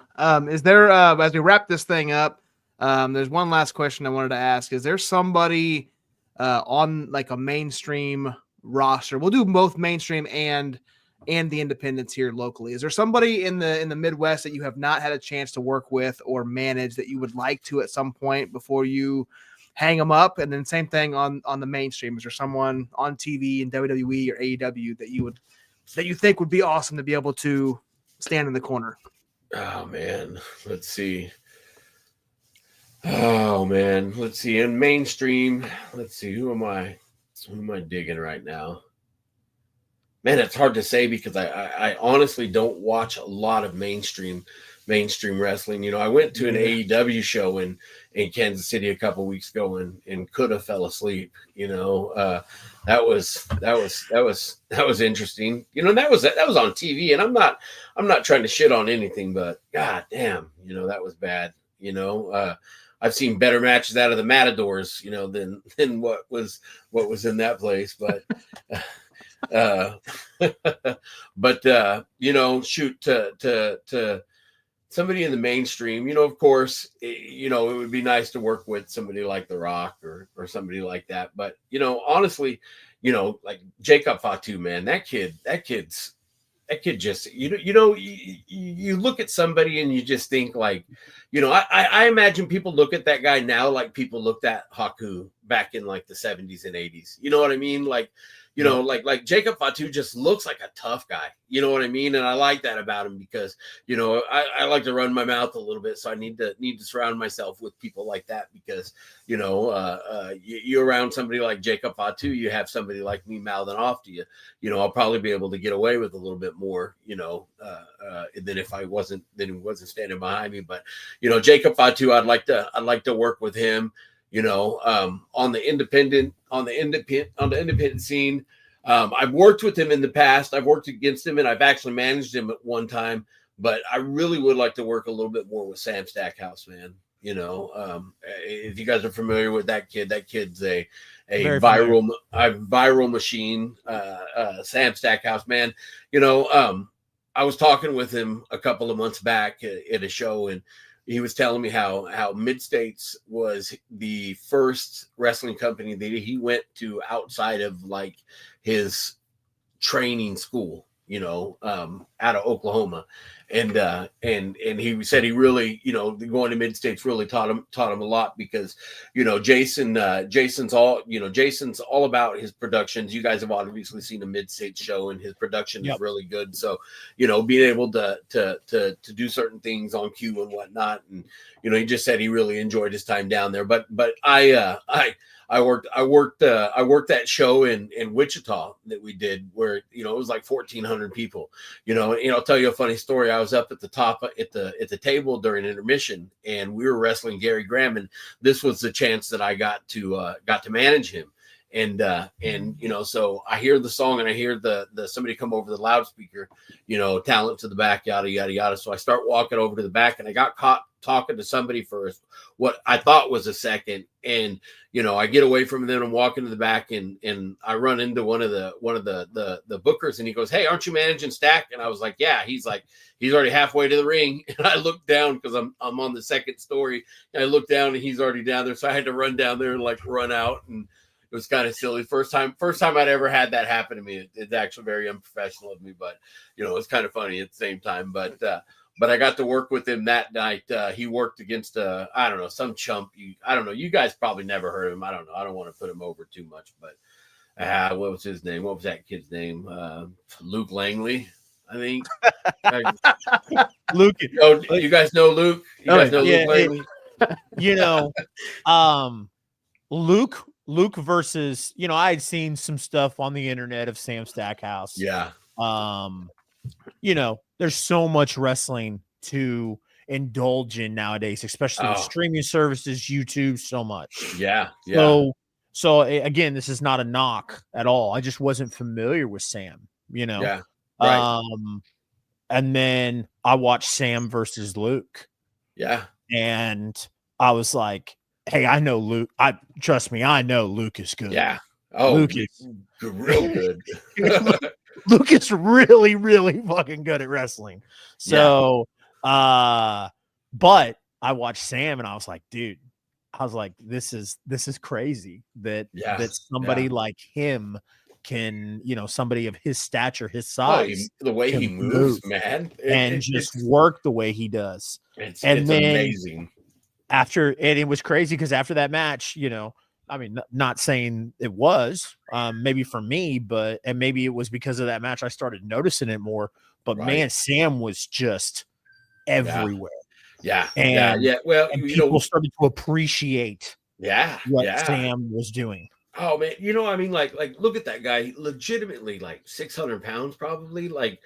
Is there, as we wrap this thing up, there's one last question I wanted to ask. Is there somebody on like a mainstream roster? We'll do both mainstream and the independents here locally. Is there somebody in the Midwest that you have not had a chance to work with or manage that you would like to at some point before you hang them up? And then same thing on the mainstream. Is there someone on TV in WWE or AEW that you think would be awesome to be able to stand in the corner? Oh man, let's see. In mainstream, let's see. Who am I digging right now? Man, it's hard to say because I honestly don't watch a lot of mainstream wrestling. I went to an AEW show in Kansas City a couple weeks ago and could have fell asleep. That was interesting. That was on TV, and I'm not trying to shit on anything, but god damn, that was bad. I've seen better matches out of the Matadors, than what was in that place, but shoot, to somebody in the mainstream, of course, it would be nice to work with somebody like The Rock or somebody like that. But, honestly, like Jacob Fatu, man, that kid just, you look at somebody and you just think like, I imagine people look at that guy now like people looked at Haku back in like the 70s and 80s. You know what I mean? Like, like Jacob Fatu just looks like a tough guy. You know what I mean? And I like that about him because, I like to run my mouth a little bit. So I need to surround myself with people like that because, you around somebody like Jacob Fatu, you have somebody like me mouthing off to you. I'll probably be able to get away with a little bit more, than if I wasn't standing behind me. But, Jacob Fatu, I'd like to work with him. On the independent scene. I've worked with him in the past. I've worked against him and I've actually managed him at one time, but I really would like to work a little bit more with Sam Stackhouse, man. If you guys are familiar with that kid's a viral machine. Sam Stackhouse, man, I was talking with him a couple of months back at a show, and he was telling me how Mid-States was the first wrestling company that he went to outside of like his training school, out of Oklahoma. And he said he really, going to Mid-States really taught him a lot because, Jason's all about his productions. You guys have obviously seen a Mid-States show and his production is really good. So, being able to do certain things on cue and whatnot. And, he just said he really enjoyed his time down there. But I worked that show in Wichita that we did where, it was like 1,400 people, and I'll tell you a funny story. I was up at the top at the table during intermission and we were wrestling Gary Graham. And this was the chance that I got to manage him. And so I hear the song and I hear the somebody come over the loudspeaker, talent to the back, yada, yada, yada. So I start walking over to the back and I got caught talking to somebody for what I thought was a second. And, I get away from them and walk into the back and I run into one of the bookers and he goes, "Hey, aren't you managing Stack?" And I was like, "Yeah." He's like, "He's already halfway to the ring." And I looked down because I'm on the second story and I looked down and he's already down there. So I had to run down there and like run out, and it was kind of silly. First time I'd ever had that happen to me. It's actually very unprofessional of me, but it's kind of funny at the same time. But I got to work with him that night. He worked against I don't know, some chump. I don't know. You guys probably never heard of him. I don't know. I don't want to put him over too much, but what was his name? What was that kid's name? Luke Langley, I think. Luke. You guys know Luke? You guys know Luke Langley? Luke versus, I had seen some stuff on the internet of Sam Stackhouse. Yeah. you know, there's so much wrestling to indulge in nowadays, especially with Oh. streaming services, YouTube, so much. Yeah. Again, this is not a knock at all. I just wasn't familiar with Sam, you know. Yeah. Right. And then I watched Sam versus Luke. Yeah. And I was like, hey, I know Luke. Trust me, I know Luke is good. Yeah. Oh, Luke is real good. Luke is really, really fucking good at wrestling. So, but I watched Sam and I was like, dude, this is crazy that somebody like him can, you know, somebody of his stature, his size, the way he moves, man, and just work the way he does. It's then amazing. And it was crazy because after that match, you know, I mean, not saying it was, maybe for me, and maybe it was because of that match I started noticing it more. But man, Sam was just everywhere. Yeah. Well, and people started to appreciate what Sam was doing. Oh man, you know, I mean, like look at that guy, legitimately like 600 pounds, probably, like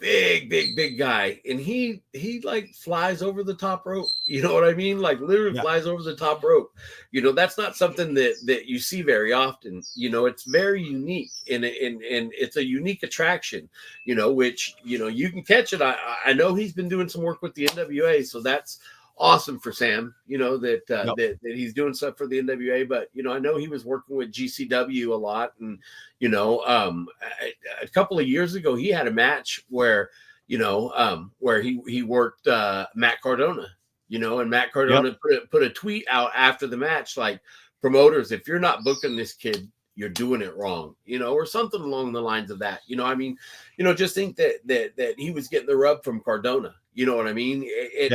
big guy, and he like flies over the top rope. You know what I mean? Like literally flies over the top rope. You know, that's not something that you see very often. You know, it's very unique, and it's a unique attraction. You know, which, you know, you can catch it. I know he's been doing some work with the NWA, so that's awesome for Sam, you know, that he's doing stuff for the NWA. But, you know, I know he was working with GCW a lot, and, you know, a couple of years ago he had a match where, you know, where he worked Matt Cardona, you know, and Matt Cardona put a tweet out after the match like, promoters, if you're not booking this kid, you're doing it wrong, you know, or something along the lines of that. You know, I mean, you know, just think that he was getting the rub from Cardona. You know what I mean? You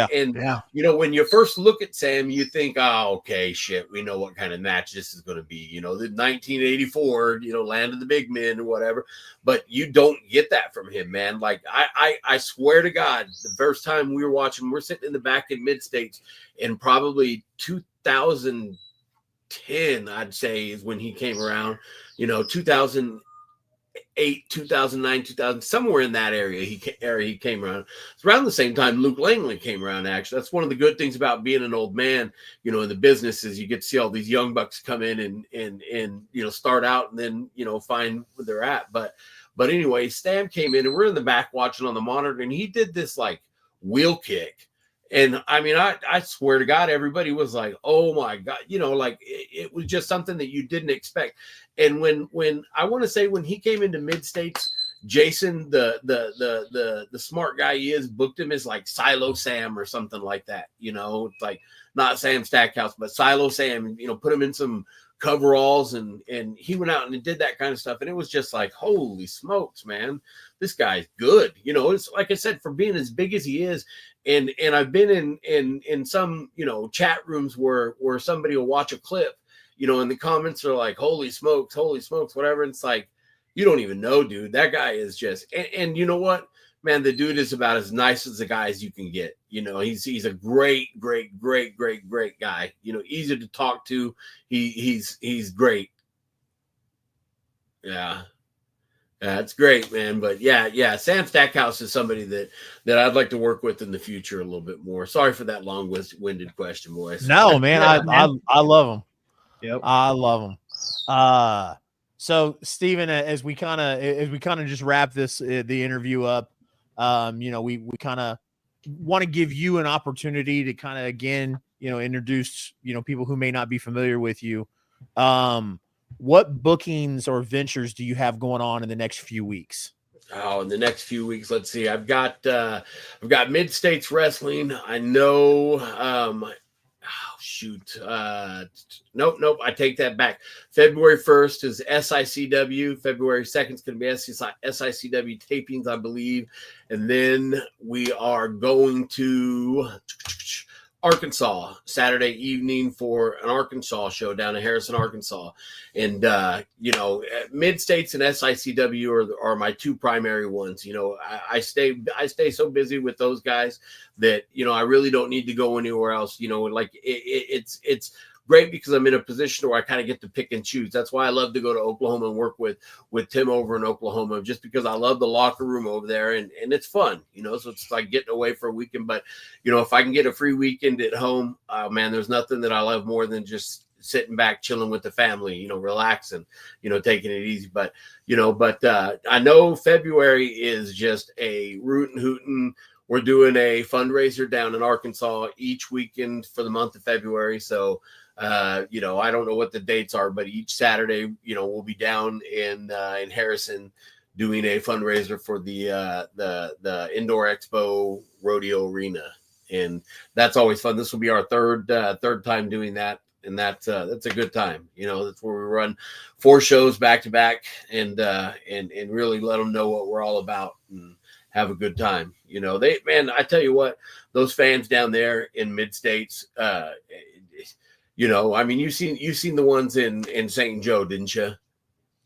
know, when you first look at Sam, you think, oh, okay, shit, we know what kind of match this is going to be. You know, the 1984, you know, Land of the Big Men or whatever. But you don't get that from him, man. Like, I swear to God, the first time we were watching, we're sitting in the back in Mid-States, and probably 2010, I'd say, is when he came around. You know, 2008, 2009, 2000, somewhere in that area he came around. It's around the same time Luke Langley came around, actually. That's one of the good things about being an old man, you know, in the business, is you get to see all these young bucks come in and you know, start out and then, you know, find where they're at. But anyway, Stam came in and we're in the back watching on the monitor, and he did this like wheel kick. And I mean, I swear to God, everybody was like, oh my God, you know, like it was just something that you didn't expect. And when I want to say, when he came into Mid-States, Jason, the smart guy he is, booked him as like Silo Sam or something like that. You know, like not Sam Stackhouse, but Silo Sam, you know, put him in some coveralls, and he went out and did that kind of stuff. And it was just like, holy smokes, man, this guy's good. You know, it's like I said, for being as big as he is. And I've been in some, you know, chat rooms where somebody will watch a clip, you know, and the comments are like, holy smokes, whatever. And it's like, you don't even know, dude. That guy is just, and you know what, man, the dude is about as nice as the guy as you can get. You know, he's a great guy. You know, easy to talk to. He's great. Yeah. That's great, man. But yeah, Sam Stackhouse is somebody that I'd like to work with in the future a little bit more. Sorry for that long-winded question, boys. No, man, I love him. Yep, I love him. So Steven, as we kind of just wrap this the interview up, you know, we kind of want to give you an opportunity to kind of again, you know, introduce, you know, people who may not be familiar with you. What bookings or ventures do you have going on in the next few weeks? Oh, in the next few weeks, let's see. I've got Mid-States Wrestling. I know. Nope. I take that back. February 1st is SICW. February 2nd is going to be SICW tapings, I believe. And then we are going to Arkansas Saturday evening for an Arkansas show down in Harrison, Arkansas. And, you know, Mid-States and SICW are my two primary ones. You know, I stay so busy with those guys that, you know, I really don't need to go anywhere else. You know, like it's great because I'm in a position where I kind of get to pick and choose. That's why I love to go to Oklahoma and work with Tim over in Oklahoma, just because I love the locker room over there, and it's fun, so it's like getting away for a weekend. But if I can get a free weekend at home, man, there's nothing that I love more than just sitting back, chilling with the family, relaxing, taking it easy. But I know February is just a rootin' hootin'. We're doing a fundraiser down in Arkansas each weekend for the month of February. So, I don't know what the dates are, but each Saturday, we'll be down in Harrison doing a fundraiser for the Indoor Expo Rodeo Arena, and that's always fun. This will be our third time doing that, and that's a good time. That's where we run 4 shows back to back, and really let them know what we're all about and have a good time. I tell you what, those fans down there in mid-states, I mean, you've seen the ones in St. Joe, didn't you?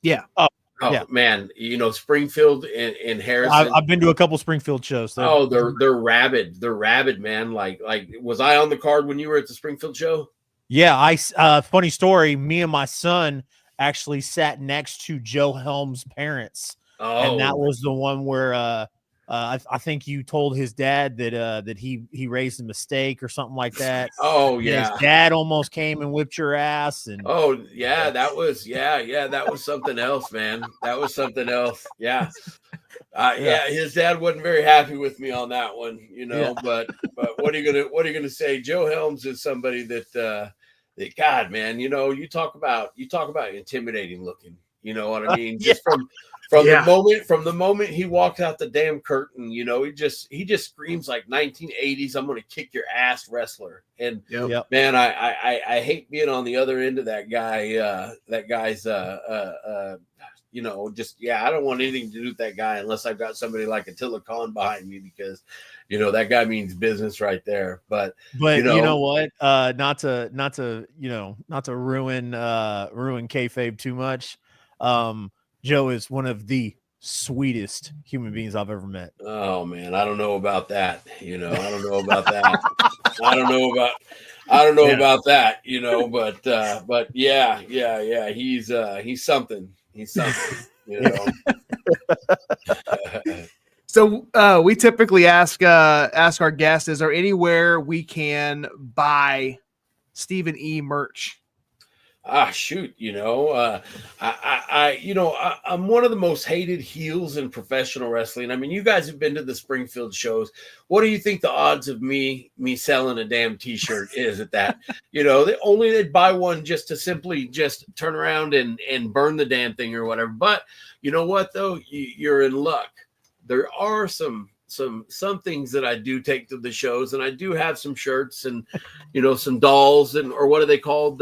Yeah. Oh yeah. Man, Springfield and Harrison. I've been to a couple Springfield shows. They're rabid. They're rabid, man. Like, was I on the card when you were at the Springfield show? Yeah, funny story. Me and my son actually sat next to Joe Helm's parents, and that was the one where I think you told his dad that he raised a mistake or something like that. Oh and yeah, his dad almost came and whipped your ass. And that was something else, man. That was something else. Yeah. His dad wasn't very happy with me on that one, but what are you gonna say? Joe Helms is somebody that God, man, you talk about intimidating looking, you know what I mean? Just from the moment he walks out the damn curtain, he just screams like 1980s, I'm gonna kick your ass wrestler. And man, I hate being on the other end of that guy, I don't want anything to do with that guy unless I've got somebody like Attila Khan behind me, because that guy means business right there. But you know what? Not to ruin kayfabe too much. Joe is one of the sweetest human beings I've ever met. Oh man, I don't know about that. I don't know about that. I don't know about that. But yeah. He's something. He's something. So we typically ask our guests, is there anywhere we can buy Stephen E merch? Shoot, I'm one of the most hated heels in professional wrestling. I mean, you guys have been to the Springfield shows. What do you think the odds of me selling a damn t-shirt is at that? They'd buy one just to simply just turn around and burn the damn thing or whatever. But you know what though? You're in luck. There are some things that I do take to the shows, and I do have some shirts and some dolls or what are they called,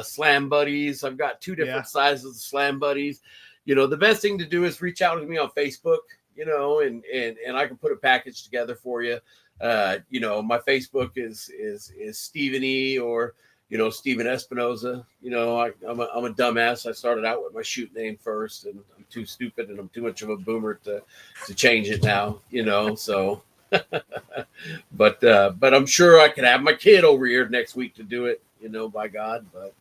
slam buddies. I've got 2 different sizes of slam buddies. The best thing to do is reach out to me on Facebook, and I can put a package together for you. My Facebook is Stephen E or Steven Espinoza. I'm a dumbass. I started out with my shoot name first, and I'm too stupid and I'm too much of a boomer to change it now. So, but I'm sure I could have my kid over here next week to do it. By God, but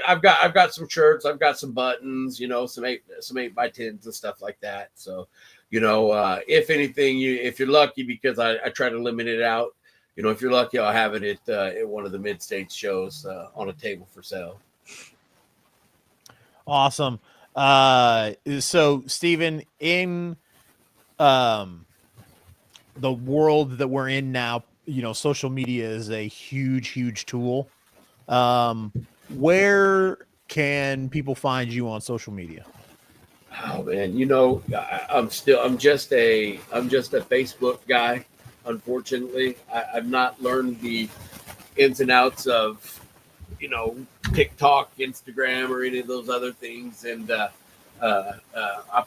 I've got some shirts, I've got some buttons, some 8x10s and stuff like that. So, if anything, if you're lucky, because I try to limit it out. If you're lucky, I'll have it at one of the mid-state shows on a table for sale. Awesome. So, Stephen, in the world that we're in now, social media is a huge tool. Where can people find you on social media? Oh man, I'm just a Facebook guy. Unfortunately, I've not learned the ins and outs of, TikTok, Instagram, or any of those other things. And I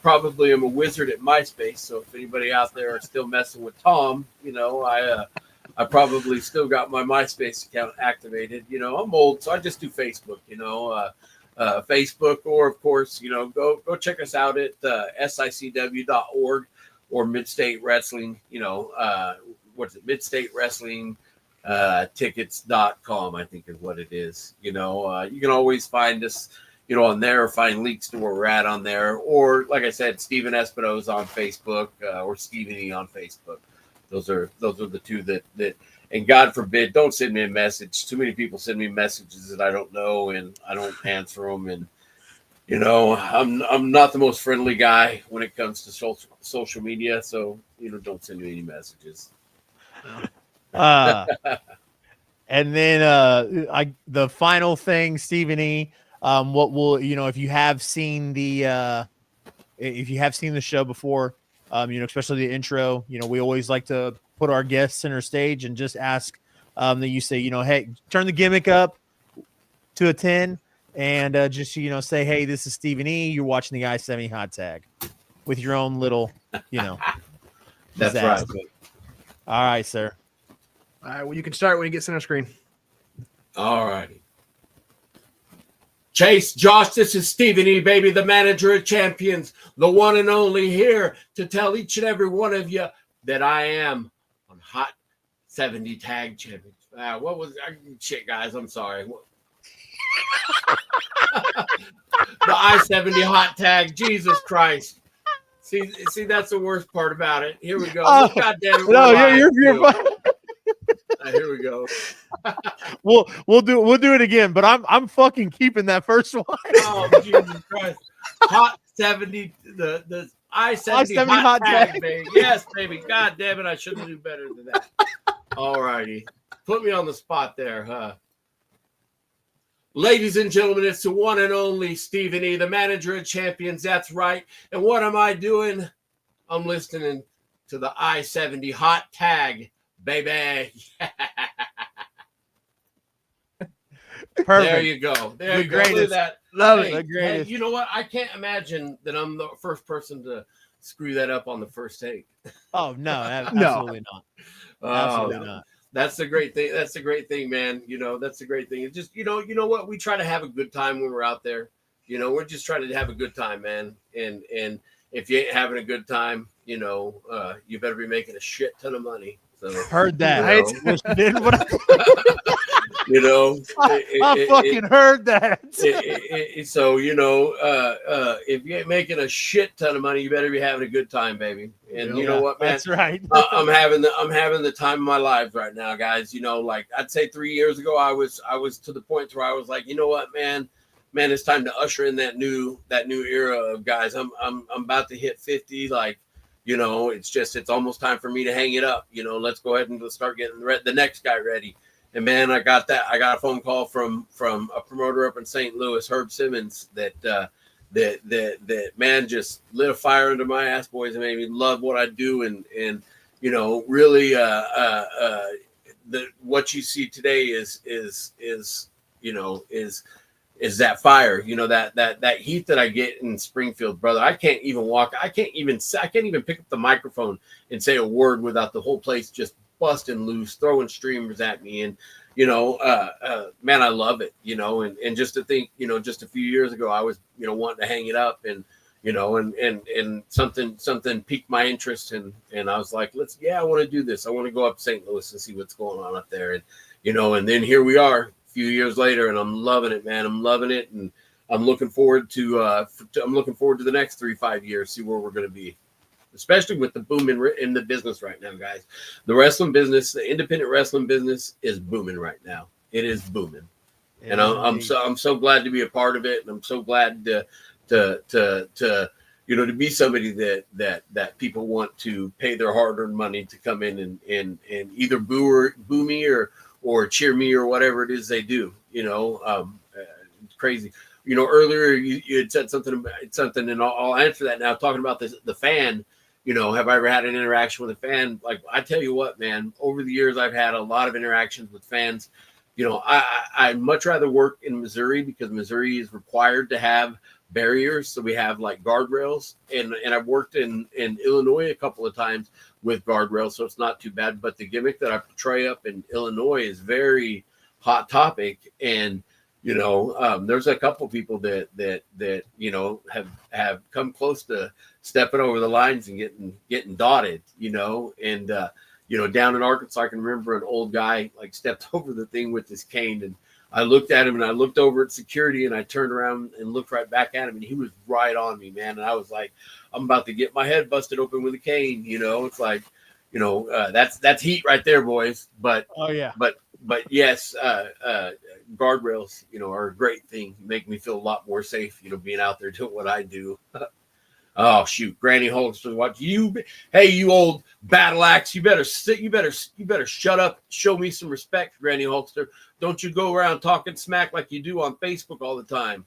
probably am a wizard at MySpace. So if anybody out there is still messing with Tom, I probably still got my MySpace account activated. I'm old, so I just do Facebook. Facebook, or of course, go check us out at SICW.org. Or Midstate Wrestling, Midstate Wrestling tickets.com, I think is what it is. You can always find us, on there, or find links to where we're at on there. Or like I said, Steven Espino's on Facebook, or Stephen E on Facebook. Those are the two that, and God forbid, don't send me a message. Too many people send me messages that I don't know, and I don't answer them. And, I'm not the most friendly guy when it comes to social media. So, don't send me any messages. And then the final thing, Stephen E. What will if you have seen the show before, especially the intro, we always like to put our guests center stage and just ask that you say, hey, turn the gimmick up to a 10 and just say, hey, this is Stephen E. You're watching the I-70 hot tag with your own little, That's pizzazz. right. All right, sir. All right, well, you can start when you get center screen. All righty. Chase, Josh, this is Stephen E, baby, the manager of champions, the one and only, here to tell each and every one of you that I am on Hot 70 Tag Champions. Shit, guys, I'm sorry. The I-70 Hot Tag, Jesus Christ. See, that's the worst part about it. Here we go. God damn it. No, you're fine. Here we go. We'll do it again, but I'm fucking keeping that first one. Oh, Jesus Christ. Hot 70, the I-70 hot tag, baby. Yes, baby. God damn it. I should do better than that. All righty. Put me on the spot there, huh? Ladies and gentlemen, it's the one and only Stephen E, the manager of champions. That's right. And what am I doing? I'm listening to the I-70 hot tag, baby. Perfect. There you go. There you go. Look at that. Love Hey, it. hey, you know what? I can't imagine that I'm the first person to screw that up on the first take. Oh no, absolutely not. Absolutely not. That's the great thing. That's the great thing, man. That's the great thing. It's just, you know what? We try to have a good time when we're out there. We're just trying to have a good time, man. And if you ain't having a good time, you better be making a shit ton of money. So Heard that. Right? I fucking heard that. So if you ain't making a shit ton of money, you better be having a good time, baby. And you know what, man? That's right. I'm having the time of my life right now, guys. Like I'd say 3 years ago, I was to the point where I was like, you know what, man, it's time to usher in that new era of guys. I'm about to hit 50. Like, it's almost time for me to hang it up. Let's go ahead and start getting the next guy ready. And man, I got a phone call from a promoter up in St. Louis, Herb Simmons, that man just lit a fire under my ass, boys, and made me love what I do. And really, what you see today is that fire, that heat that I get in Springfield, brother. I can't even walk. I can't even pick up the microphone and say a word without the whole place just busting loose, throwing streamers at me. And, man, I love it, and just to think, just a few years ago, I was, wanting to hang it up and, and something piqued my interest. And I was like, I want to do this. I want to go up to St. Louis and see what's going on up there. And, and then here we are a few years later, and I'm loving it, man. I'm loving it. And I'm looking forward to the next 3-5 years, see where we're going to be. Especially with the boom in the business right now, guys. The wrestling business, the independent wrestling business, is booming right now. It is booming, and I'm so glad to be a part of it, and I'm so glad to be somebody that people want to pay their hard-earned money to come in and either boo me or cheer me or whatever it is they do. It's crazy. Earlier you had said something, and I'll answer that now. Talking about the fan. Have I ever had an interaction with a fan? Like, I tell you what, man, over the years, I've had a lot of interactions with fans. I'd much rather work in Missouri because Missouri is required to have barriers. So we have like guardrails, and I've worked in Illinois a couple of times with guardrails. So it's not too bad, but the gimmick that I portray up in Illinois is very hot topic. And, there's a couple people that have come close to stepping over the lines and getting dotted, and down in Arkansas, I can remember an old guy like stepped over the thing with his cane, and I looked at him, and I looked over at security, and I turned around and looked right back at him, and he was right on me, man. And I was like, I'm about to get my head busted open with a cane. It's like, that's heat right there, boys. But Oh yeah. but yes, guardrails, are a great thing. Make me feel a lot more safe, being out there doing what I do. Oh shoot, Granny Holster, watch you. Hey, you old battle axe, you better sit. You better shut up. Show me some respect, Granny Holster. Don't you go around talking smack like you do on Facebook all the time.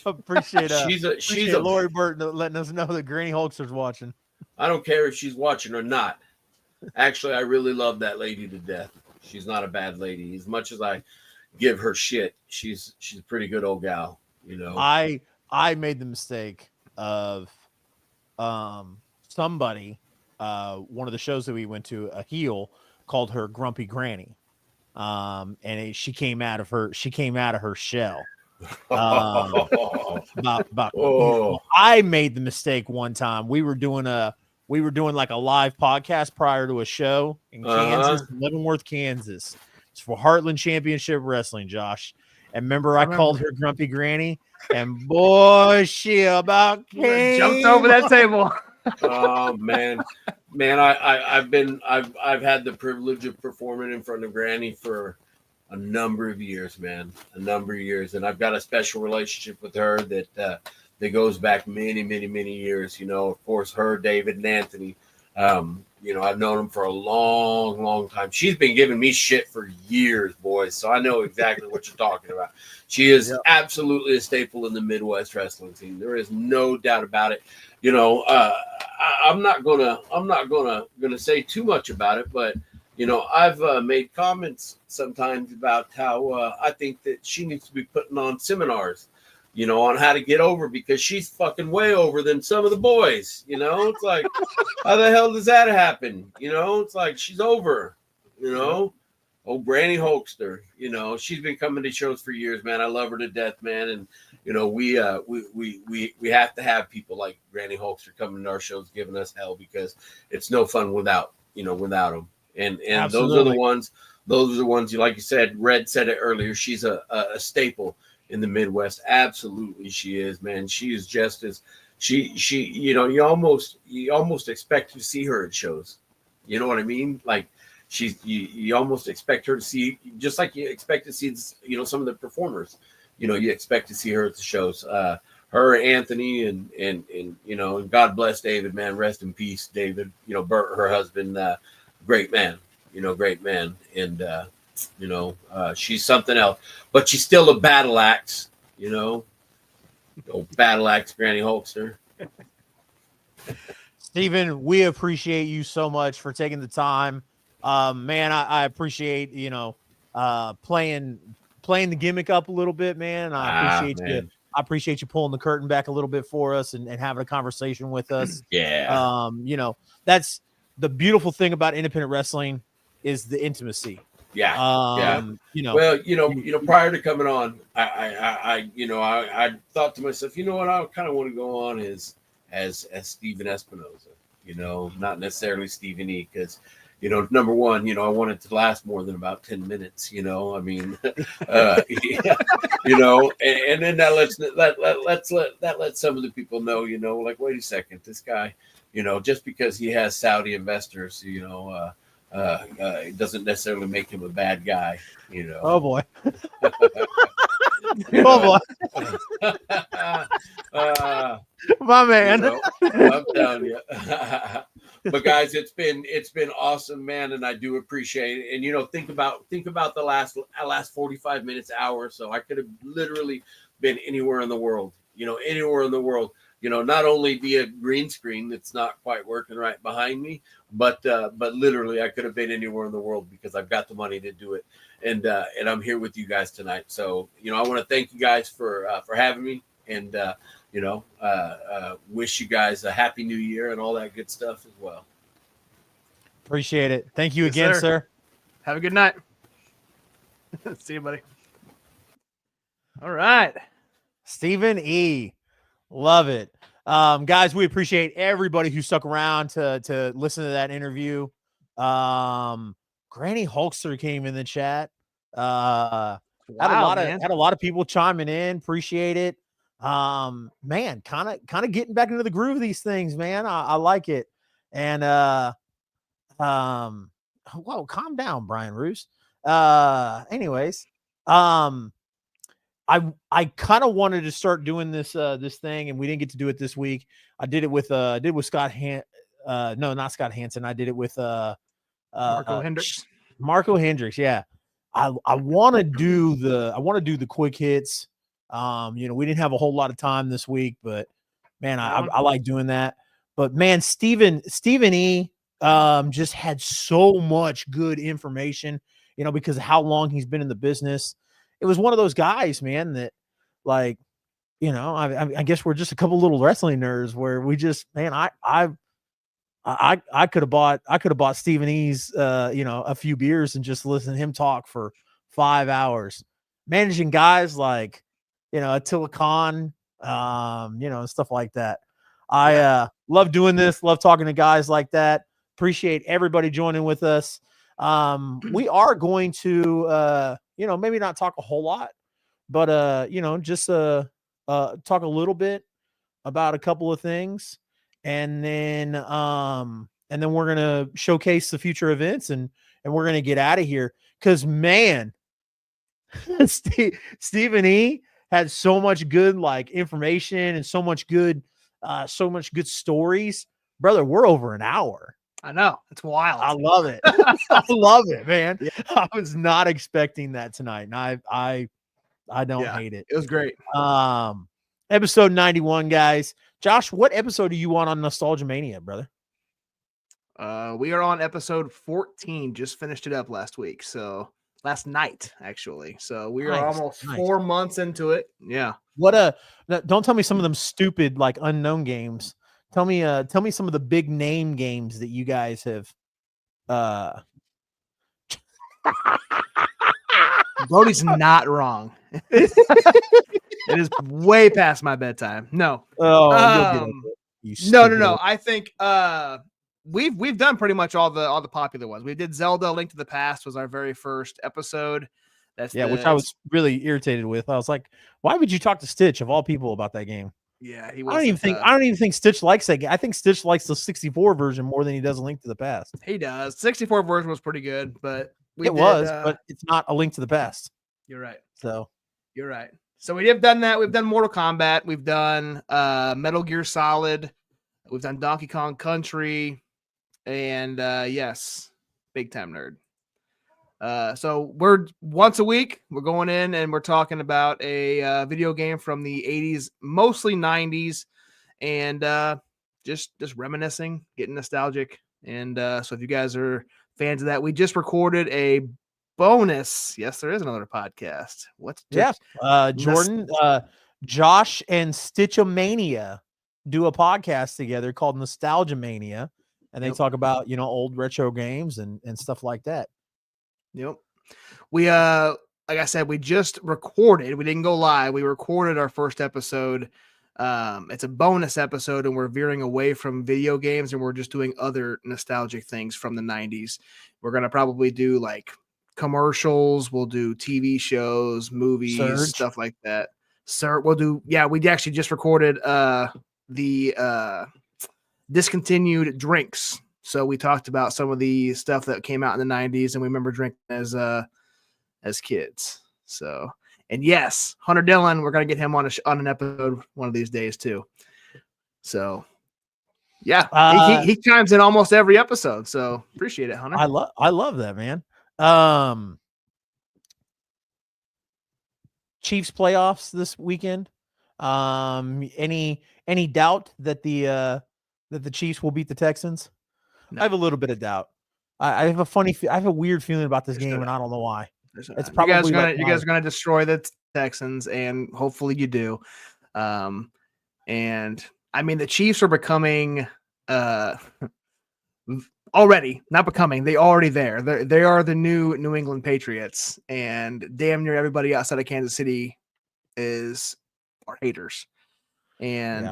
Appreciate she's a Lori Burton letting us know that Granny Hulkster's watching. I don't care if she's watching or not. Actually, I really love that lady to death. She's not a bad lady. As much as I give her shit, she's a pretty good old gal. I made the mistake of somebody, one of the shows that we went to, a heel called her Grumpy Granny. She came out of her shell. I made the mistake one time. We were doing like a live podcast prior to a show in Kansas, Leavenworth, Kansas. It's for Heartland Championship Wrestling, Josh. And remember, I called her Grumpy Granny, and boy, she about jumped over that table. Oh man, I've had the privilege of performing in front of Granny for a number of years, man, and I've got a special relationship with her that goes back many, many, many years. Of course, her, David, and Anthony. I've known them for a long, long time. She's been giving me shit for years, boys, so I know exactly what you're talking about. She is absolutely a staple in the Midwest wrestling scene. There is no doubt about it. I'm not gonna say too much about it, but I've made comments sometimes about how I think that she needs to be putting on seminars, on how to get over, because she's fucking way over than some of the boys. It's like, how the hell does that happen? It's like she's over. Oh, Granny Hulkster, she's been coming to shows for years, man. I love her to death, man. And we have to have people like Granny Hulkster coming to our shows, giving us hell, because it's no fun without them. And those are the ones. Those are the ones. Like you said, Red said it earlier. She's a staple in the Midwest. Absolutely, she is, man. She is just as she. You almost expect to see her at shows. You know what I mean? Like you almost expect her to see, just like you expect to see, some of the performers. You expect to see her at the shows. Her, Anthony, and God bless David, man. Rest in peace, David. Bert, her husband, great man. Great man, and she's something else. But she's still a battle axe. Battle axe, Granny Hulkster. Steven, we appreciate you so much for taking the time. Man, I appreciate, playing the gimmick up a little bit, man. I appreciate you pulling the curtain back a little bit for us and having a conversation with us. Yeah. That's the beautiful thing about independent wrestling, is the intimacy. Yeah. Well, prior to coming on, I thought to myself, what, I kind of want to go on as Steven Espinoza, not necessarily Stephen E, because number one, I want it to last more than about 10 minutes, and then that lets some of the people know, like, wait a second, this guy, just because he has Saudi investors, it doesn't necessarily make him a bad guy, Oh boy. Oh boy. My man. I'm telling you. But guys, it's been awesome, man, and I do appreciate it. And think about the last 45 minutes, hour. So I could have literally been anywhere in the world. Not only via green screen that's not quite working right behind me, but literally I could have been anywhere in the world, because I've got the money to do it. And I'm here with you guys tonight. So, I want to thank you guys for having me, and wish you guys a happy new year and all that good stuff as well. Appreciate it. Thank you again, sir. Have a good night. See you, buddy. All right. Stephen E. Love it. Guys, we appreciate everybody who stuck around to listen to that interview. Granny Hulkster came in the chat. Had Wow, man. a lot of people chiming in. Appreciate it. Man, kind of getting back into the groove of these things, man. I like it. And whoa, calm down, Brian Roos. Anyways, I kind of wanted to start doing this thing, and we didn't get to do it this week. I did it with Scott no, not Scott Hansen. I did it with Marco Hendricks. Marco Hendricks, yeah. I want to do the quick hits. You know, we didn't have a whole lot of time this week, but man, I like doing that. But man, Stephen E just had so much good information, you know, because of how long he's been in the business. It was one of those guys, man, that like, you know, I guess we're just a couple little wrestling nerds where we just, man, I could have bought Stephen E's, you know, a few beers and just listen to him talk for 5 hours, managing guys like, you know, Attila Khan, you know, and stuff like that. I love doing this, love talking to guys like that. Appreciate everybody joining with us. We are going to, you know, maybe not talk a whole lot, but, you know, just talk a little bit about a couple of things. And then we're going to showcase the future events and we're going to get out of here. Cause man, Stephen E had so much good like information and so much good stories, brother. We're over an hour. I know, it's wild. I love it. I love it, man. Yeah. I was not expecting that tonight. And I don't hate it. It was great. Episode 91, guys. Josh, what episode are you on Nostalgia Mania, brother? We are on episode 14. Just finished it up last night, actually. So we are almost 4 months into it. Yeah. Don't tell me some of them stupid like unknown games. Tell me some of the big name games that you guys have. Brody's not wrong. It is way past my bedtime. No. Oh, no. I think we've done pretty much all the popular ones. We did Zelda: Link to the Past was our very first episode. Which I was really irritated with. I was like, why would you talk to Stitch of all people about that game? Yeah, I don't even think Stitch likes that game. I think Stitch likes the 64 version more than he does a Link to the Past. He does. 64 version was pretty good, but but it's not a Link to the Past. You're right. So you're right. So we have done that. We've done Mortal Kombat. We've done Metal Gear Solid. We've done Donkey Kong Country, and yes, big time nerd. So we're once a week, we're going in and we're talking about a video game from the 80s, mostly 90s, and just reminiscing, getting nostalgic. And so if you guys are fans of that, we just recorded a bonus. Yes, there is another podcast. Jordan, Josh and Stitchamania do a podcast together called Nostalgia Mania, and they talk about, you know, old retro games and stuff like that. Yep. We like I said, we just recorded. We didn't go live. We recorded our first episode. It's a bonus episode, and we're veering away from video games, and we're just doing other nostalgic things from the 90s. We're gonna probably do like commercials. We'll do TV shows, movies, stuff like that. We'll do. Yeah, we actually just recorded the discontinued drinks. So we talked about some of the stuff that came out in the 90s, and we remember drinking as kids. So, and yes, Hunter Dillon, we're gonna get him on an episode one of these days too. So, yeah, he chimes in almost every episode. So appreciate it, Hunter. I love that, man. Chiefs playoffs this weekend. Any doubt that the Chiefs will beat the Texans? No. I have a little bit of doubt. I have a weird feeling about this game, and I don't know why. It's probably you guys are gonna destroy the Texans, and hopefully you do. And I mean, the Chiefs are becoming already not becoming. They already there. They are the new New England Patriots, and damn near everybody outside of Kansas City are haters, and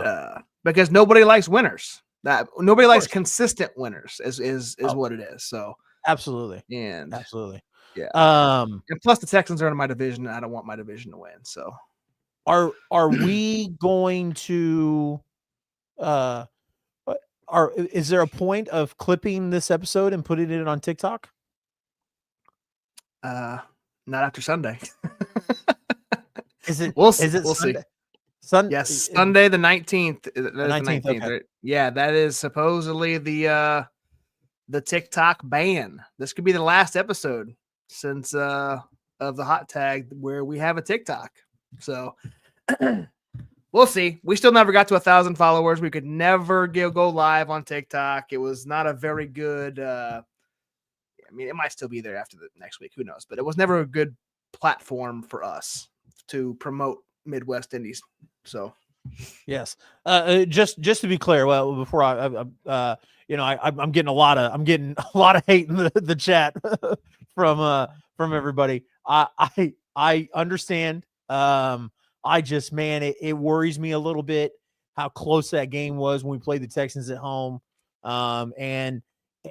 because nobody likes winners. That nobody likes course. consistent winners is what it is. So Absolutely. and Absolutely. yeah. Um, And plus the Texans are in my division. And I don't want my division to win. So are we going to is there a point of clipping this episode and putting it on TikTok? not after Sunday. Is it We'll see. is it We'll see. Sunday? Yes, Sunday the 19th. The 19th, okay. right? Yeah, that is supposedly the TikTok ban. This could be the last episode since of the hot tag where we have a TikTok. So we'll see. We still never got to 1,000 followers. We could never go live on TikTok. It was not a very good. I mean, it might still be there after the next week. Who knows? But it was never a good platform for us to promote Midwest Indies. So, Yes. Just to be clear, well, before I'm getting a lot of hate in the chat from everybody. I understand. I just, man, it worries me a little bit how close that game was when we played the Texans at home. And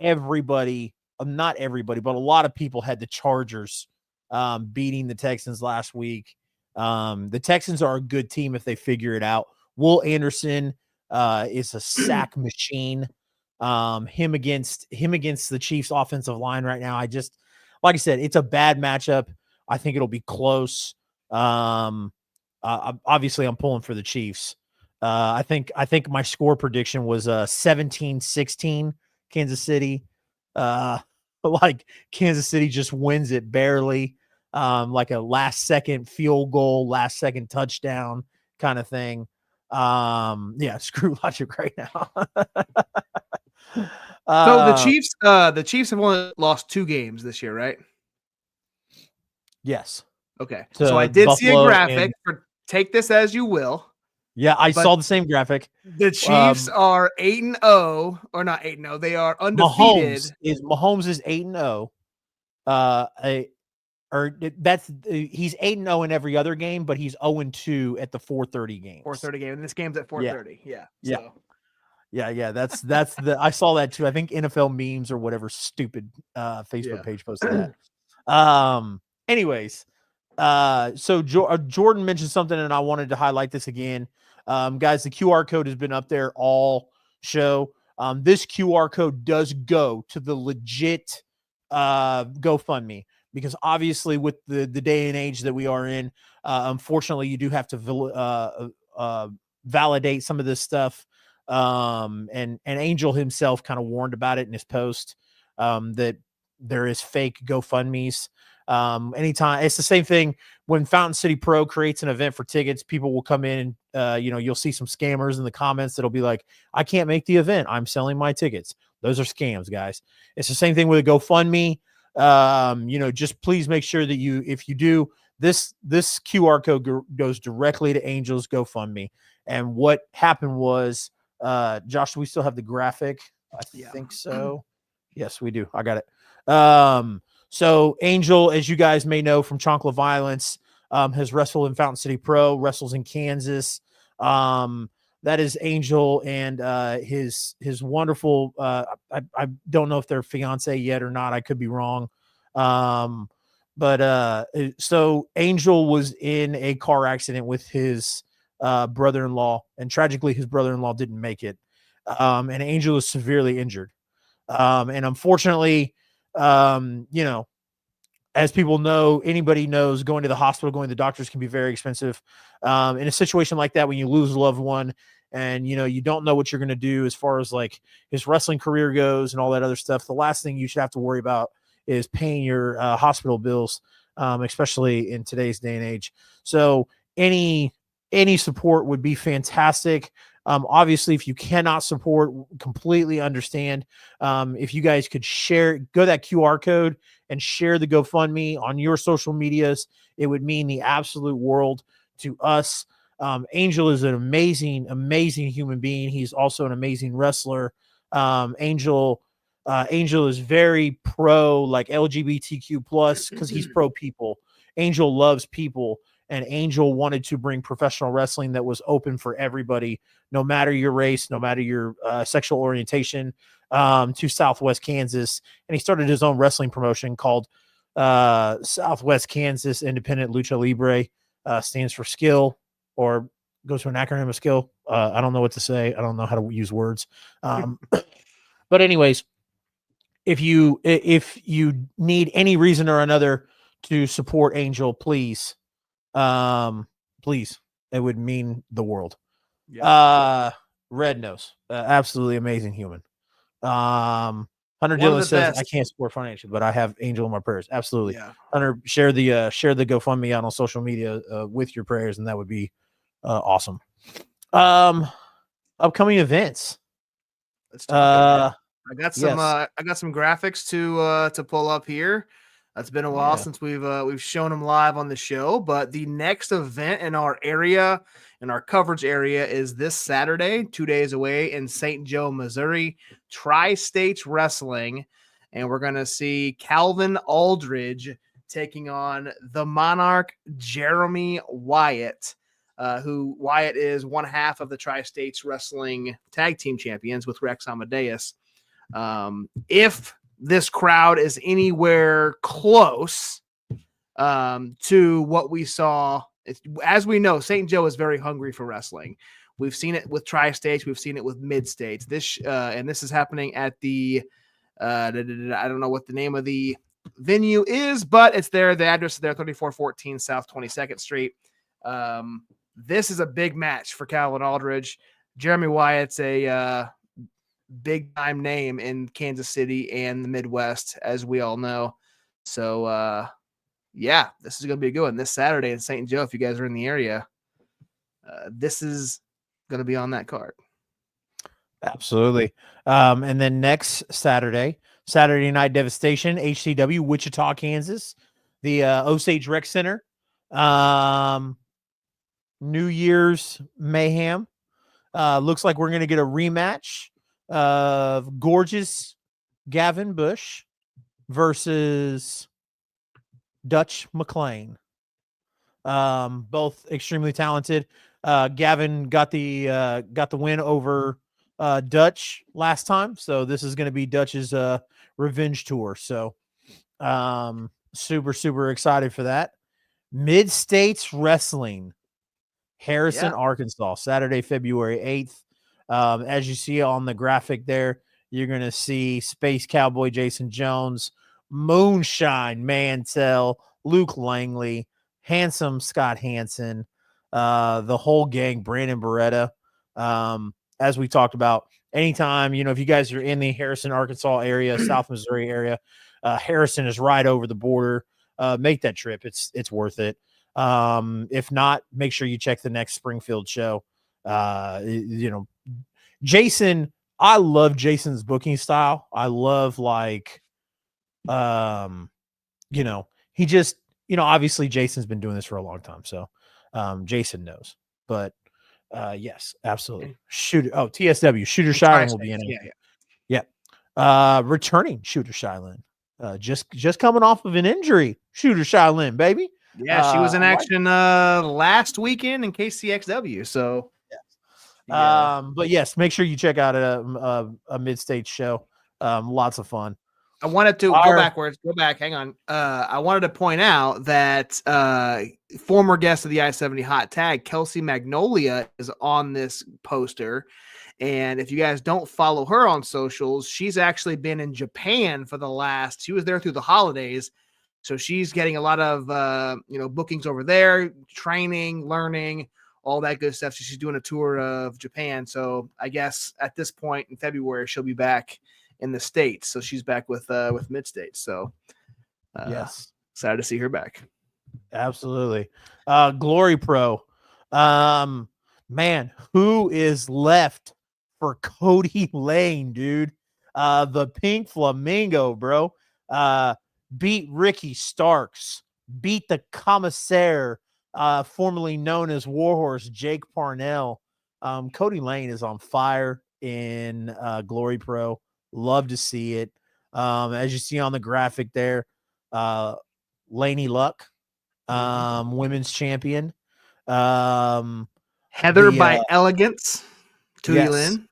everybody, not everybody, but a lot of people had the Chargers beating the Texans last week. The Texans are a good team if they figure it out. Will Anderson is a sack machine. Him against the Chiefs offensive line right now. Like I said, it's a bad matchup. I think it'll be close. Obviously I'm pulling for the Chiefs. I think my score prediction was 17-16 Kansas City. Like Kansas City just wins it barely. Like a last second field goal, last second touchdown kind of thing. Yeah, screw logic right now. So the Chiefs have only lost 2 games this year, right? Yes. Okay. So I did see a graphic for take this as you will. Yeah, I saw the same graphic. The Chiefs are 8-0, or not 8-0. They are undefeated. Mahomes is 8-0. He's 8-0 in every other game, but he's 0-2 at the 4:30 games. 4:30 game. And this game's at 4:30. Yeah. Yeah. Yeah. That's I saw that too. I think NFL memes or whatever stupid Facebook page posted that. Anyways, so Jordan mentioned something, and I wanted to highlight this again. Guys, the QR code has been up there all show. This QR code does go to the legit GoFundMe, because obviously with the day and age that we are in, unfortunately you do have to validate some of this stuff. And Angel himself kind of warned about it in his post, that there is fake GoFundMes. Anytime it's the same thing when Fountain City Pro creates an event for tickets, people will come in and you'll see some scammers in the comments that'll be like, I can't make the event, I'm selling my tickets. Those are scams, guys. It's the same thing with a GoFundMe. Just please make sure that if you do this QR code goes directly to Angel's GoFundMe. And what happened was, Josh, do we still have the graphic? I think so. Yes, we do. I got it. So Angel, as you guys may know from Chonkla Violence, has wrestled in Fountain City Pro, wrestles in Kansas. That is Angel and his wonderful, I don't know if they're fiance yet or not. I could be wrong. But so Angel was in a car accident with his brother-in-law, and tragically his brother-in-law didn't make it. And Angel is severely injured. And unfortunately, as people know, anybody knows, going to the hospital, going to the doctors can be very expensive. In a situation like that, when you lose a loved one and, you don't know what you're going to do as far as like his wrestling career goes and all that other stuff, the last thing you should have to worry about is paying your hospital bills, especially in today's day and age. So any support would be fantastic. Obviously, if you cannot support, completely understand. If you guys could go to that QR code and share the GoFundMe on your social medias, it would mean the absolute world to us. Angel is an amazing, amazing human being. He's also an amazing wrestler. Angel is very pro, like LGBTQ plus, because he's pro people. Angel loves people. and Angel wanted to bring professional wrestling that was open for everybody, no matter your race, no matter your sexual orientation, to Southwest Kansas. And he started his own wrestling promotion called Southwest Kansas Independent Lucha Libre. Stands for skill, or goes to an acronym of skill. I don't know what to say. I don't know how to use words. But anyways, if you need any reason or another to support Angel, please, please, it would mean the world. Red Nose, absolutely amazing human. Hunter Dillon says, I can't support financially, but I have Angel in my prayers. Absolutely. Yeah. Hunter, share the GoFundMe out on social media with your prayers, and that would be awesome. Upcoming events. Let's talk I got some yes. I got some graphics to pull up here. It's been a while since we've shown them live on the show, but the next event in our area, in our coverage area, is this Saturday, 2 days away in St. Joe, Missouri, Tri-States Wrestling, and we're going to see Calvin Aldridge taking on the Monarch Jeremy Wyatt, who Wyatt is one half of the Tri-States Wrestling Tag Team Champions with Wrex Amadeus. If this crowd is anywhere close to what we saw, as we know, St. Joe is very hungry for wrestling. We've seen it with Tri-States. We've seen it with Mid-States. This is happening at the I don't know what the name of the venue is, but it's there. The address is there, 3414 South 22nd Street. This is a big match for Calvin Aldridge. Jeremy Wyatt's a big time name in Kansas City and the Midwest, as we all know. So, this is going to be a good one this Saturday in St. Joe. If you guys are in the area, this is going to be on that card. Absolutely. And then next Saturday Night Devastation, HCW, Wichita, Kansas, the Osage Rec Center. New Year's Mayhem. Looks like we're going to get a rematch of gorgeous Gavin Bush versus Dutch McLean. Both extremely talented. Gavin got the win over Dutch last time, so this is going to be Dutch's revenge tour. So super excited for that. Mid-States Wrestling, Harrison, Arkansas, Saturday, February 8th. As you see on the graphic there, you're going to see Space Cowboy Jason Jones, Moonshine Mantell, Luke Langley, Handsome Scott Hansen, the whole gang, Brandon Beretta. As we talked about, anytime, if you guys are in the Harrison, Arkansas area, South Missouri area, Harrison is right over the border. Make that trip. It's worth it. If not, make sure you check the next Springfield show. Jason, I love Jason's booking style. I love he just, obviously Jason's been doing this for a long time. So, Jason knows, but, yes, absolutely. TSW Shooter Shylin will be in it. Yeah. Returning Shooter Shylin, just coming off of an injury. Shooter Shylin, baby. Yeah, she was in action last weekend in KCXW. So, but yes, make sure you check out a Mid-State show. Lots of fun. I wanted to go backwards. Go back. Hang on. I wanted to point out that former guest of the I-70 Hot Tag, Kelsey Magnolia, is on this poster. And if you guys don't follow her on socials, she's actually been in Japan for she was there through the holidays. So she's getting a lot of, bookings over there, training, learning, all that good stuff. So she's doing a tour of Japan. So I guess at this point in February, she'll be back in the States. So she's back with Mid-States. So yes, excited to see her back. Absolutely. Glory Pro. Man, who is left for Cody Lane, dude? The Pink Flamingo, bro. Beat Ricky Starks, beat the commissaire, formerly known as Warhorse, Jake Parnell. Cody Lane is on fire in Glory Pro. Love to see it. As you see on the graphic there, Laney Luck women's champion. Heather by Elegance. Tootie Lynn.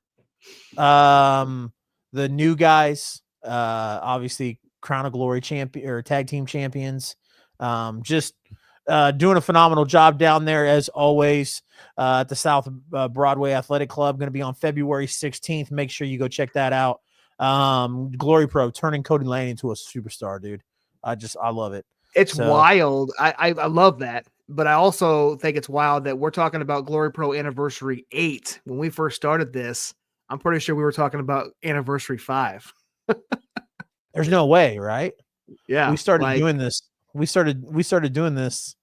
The new guys, obviously Crown of Glory champion or tag team champions. Just doing a phenomenal job down there as always at the South Broadway Athletic Club. Going to be on February 16th. Make sure you go check that out. Glory Pro turning Cody Lane into a superstar, dude. I love it. It's wild. I love that. But I also think it's wild that we're talking about Glory Pro Anniversary 8. When we first started this, I'm pretty sure we were talking about Anniversary 5. There's no way, right? Yeah. We started doing this. We started doing this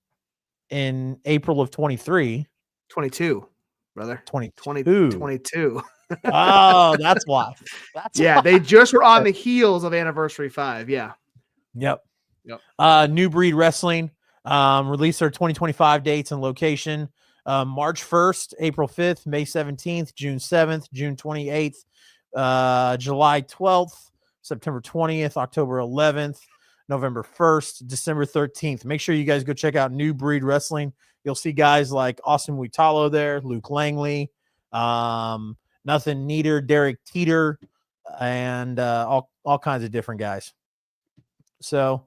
in April of 23. 22, brother. 22. Oh, that's why. They just were on the heels of Anniversary 5. Yeah. Yep. New Breed Wrestling released their 2025 dates and location. March 1st, April 5th, May 17th, June 7th, June 28th, July 12th, September 20th, October 11th, November 1st, December 13th. Make sure you guys go check out New Breed Wrestling. You'll see guys like Austin Mulitalo there, Luke Langley, Nothing Neater, Derek Teeter, and all kinds of different guys. So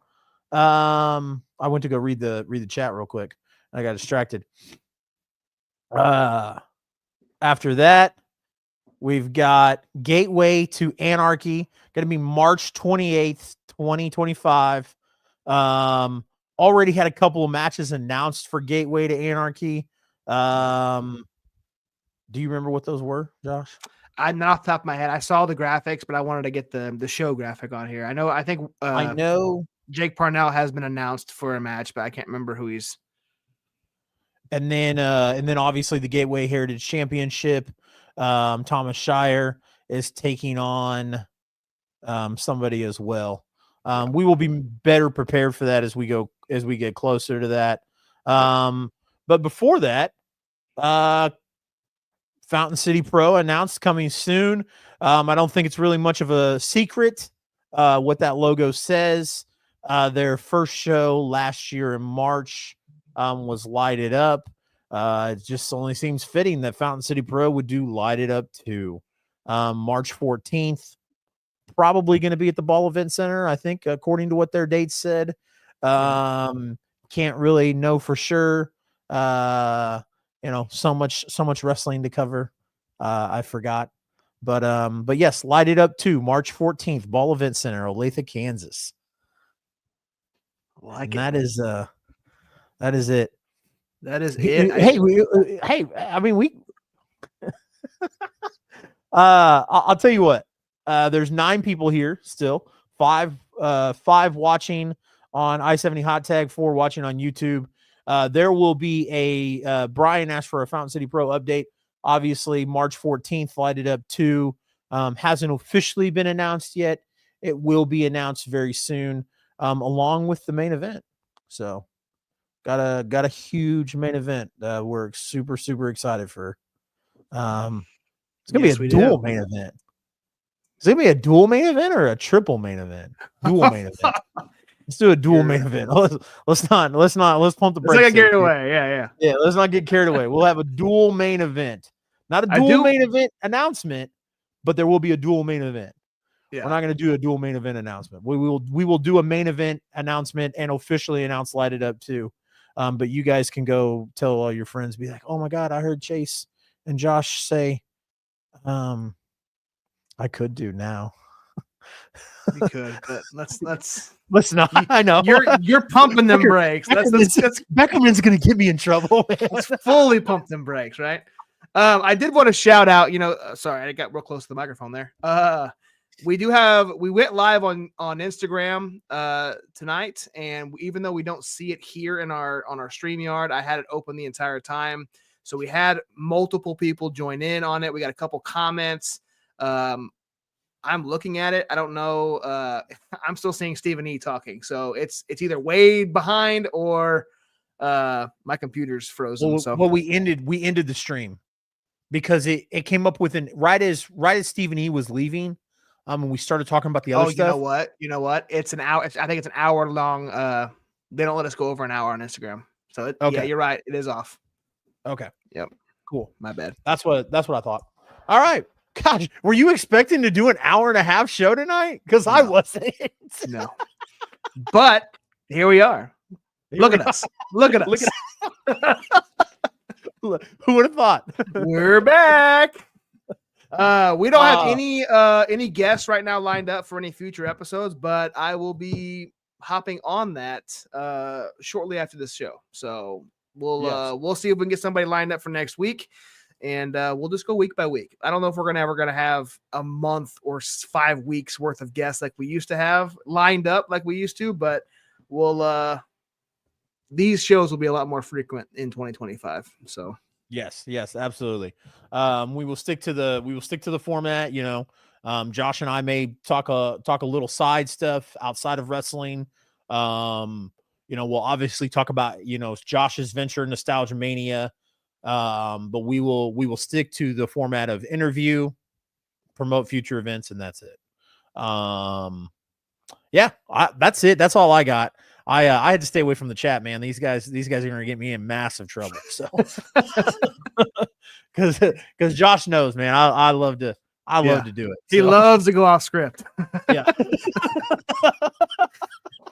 I went to go read the chat real quick. I got distracted. After that, we've got Gateway to Anarchy, going to be March 28th, 2025. Already had a couple of matches announced for Gateway to Anarchy. Do you remember what those were, Josh? I'm not off the top of my head. I saw the graphics, but I wanted to get the show graphic on here. I know Jake Parnell has been announced for a match, but I can't remember who he's. And then obviously the Gateway Heritage Championship. Thomas Shire is taking on somebody as well. We will be better prepared for that as we get closer to that. But before that, Fountain City Pro announced coming soon. I don't think it's really much of a secret what that logo says. Their first show last year in March was Light It Up. It just only seems fitting that Fountain City Pro would do Light It Up too. March 14th, probably going to be at the Ball Event Center, I think, according to what their dates said. Can't really know for sure. So much wrestling to cover. I forgot. But yes, Light It Up too, March 14th, Ball Event Center, Olathe, Kansas. That is it. That is it. I'll tell you what. There's 9 people here still. 5 watching on I-70 Hot Tag, 4 watching on YouTube. There will be a Brian asked for a Fountain City Pro update. Obviously, March 14th, Light It Up 2 hasn't officially been announced yet. It will be announced very soon, along with the main event. So, got a huge main event. We're super excited for. It's gonna be a dual main event. Is it gonna be a dual main event or a triple main event? Dual main event. Let's do a dual main event. Let's pump the brakes. Let's not get carried away. Yeah. Let's not get carried away. We'll have a dual main event. Not a dual main event announcement, but there will be a dual main event. Yeah. We're not going to do a dual main event announcement. We will do a main event announcement and officially announce Light It Up too. But you guys can go tell all your friends, be like, oh my God, I heard Chase and Josh say, I could do now. You could, but let's not. I know you're pumping them brakes. That's Beckerman's gonna get me in trouble. Let's fully pump them brakes, right? I did want to shout out. Sorry, I got real close to the microphone there. We went live on Instagram tonight, and even though we don't see it here on our StreamYard, I had it open the entire time, so we had multiple people join in on it. We got a couple comments. I'm looking at it. I don't know. I'm still seeing Stephen E talking. So it's either way behind or my computer's frozen. Well, we ended the stream because it came up with right as Stephen E was leaving. When we started talking about the other stuff. You know what? It's an hour. I think it's an hour long they don't let us go over an hour on Instagram. So yeah, Okay. you're right. It is off. Okay. Yep. Cool. My bad. That's what I thought. All right. Gosh, were you expecting to do an hour and a half show tonight? Because I wasn't. No. But here we are. Look at us. Look at us. Who would have thought? We're back. We don't have any guests right now lined up for any future episodes, but I will be hopping on that shortly after this show. So we'll see if we can get somebody lined up for next week, and we'll just go week by week. I don't know if we're ever gonna have a month or 5 weeks worth of guests like we used to have lined up like we used to, but we'll these shows will be a lot more frequent in 2025. So yes, absolutely. We will stick to the format. You know, Josh and I may talk a little side stuff outside of wrestling. You know, we'll obviously talk about, you know, Josh's venture, Nostalgia Mania. But we will stick to the format of interview, promote future events, and that's it. Yeah, that's it. That's all I got. I had to stay away from the chat, man. These guys are gonna get me in massive trouble. So, because Josh knows, man, I love to do it. He loves to go off script. Yeah,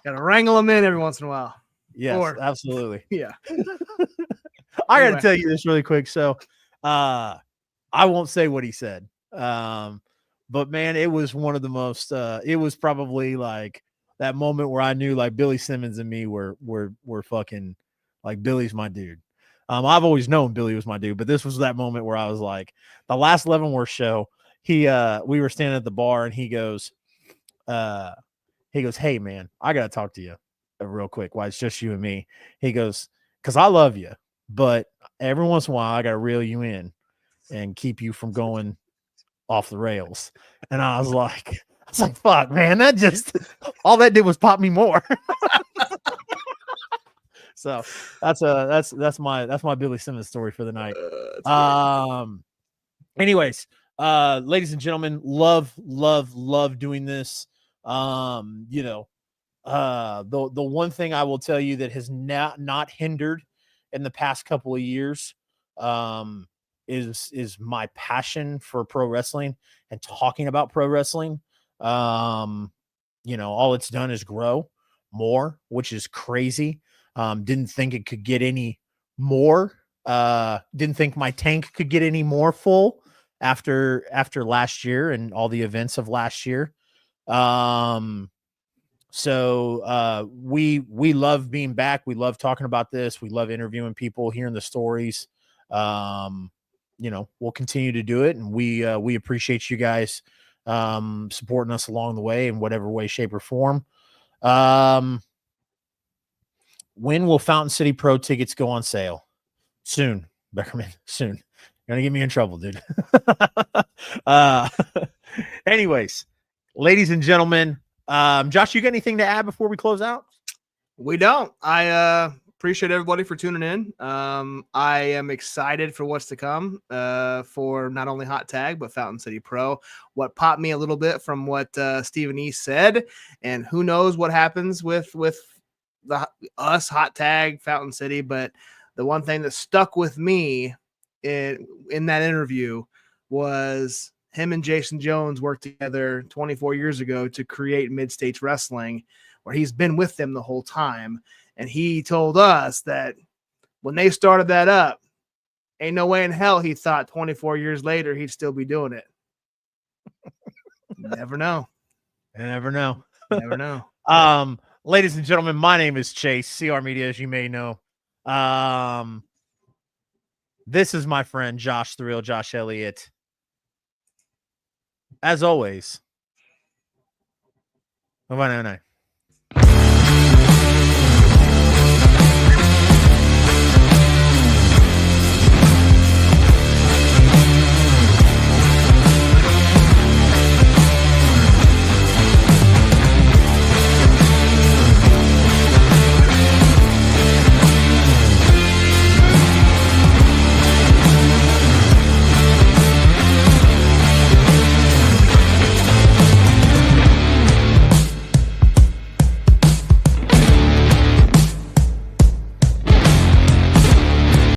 gotta wrangle him in every once in a while. Yes, absolutely. Yeah. I got to tell you this really quick. So, I won't say what he said. But man, it was one of the most. It was probably like that moment where I knew like Billy Simmons and me were fucking like Billy's my dude. I've always known Billy was my dude, but this was that moment where I was like, the last Leavenworth show. We were standing at the bar and he goes, "Hey man, I gotta talk to you real quick. Why it's just you and me?" He goes, "Cause I love you, but every once in a while I gotta reel you in and keep you from going off the rails." And I was like, fuck, man, that just all that did was pop me more. So that's my Billy Simmons story for the night. Anyways, ladies and gentlemen, love doing this. You know, the one thing I will tell you that has not hindered in the past couple of years is my passion for pro wrestling and talking about pro wrestling. You know, all it's done is grow more, which is crazy. Didn't think it could get any more. Didn't think my tank could get any more full after last year and all the events of last year. So we love being back. We love talking about this. We love interviewing people, hearing the stories. You know, we'll continue to do it, and we appreciate you guys supporting us along the way in whatever way, shape, or form. When will Fountain City Pro tickets go on sale? Soon, Beckerman. Soon. You're gonna get me in trouble, dude. Anyways, ladies and gentlemen, Josh, you got anything to add before we close out? We don't. I appreciate everybody for tuning in. I am excited for what's to come for not only Hot Tag, but Fountain City Pro. What popped me a little bit from what Stephen E said, and who knows what happens with us, Hot Tag, Fountain City. But the one thing that stuck with me in that interview was him and Jason Jones worked together 24 years ago to create Mid-States Wrestling, where he's been with them the whole time. And he told us that when they started that up, ain't no way in hell he thought 24 years later he'd still be doing it. Never know. Never know. Never know. Ladies and gentlemen, my name is Chase, CRMEDIA, as you may know. This is my friend Josh the Real Josh Elliott. As always, bye-bye.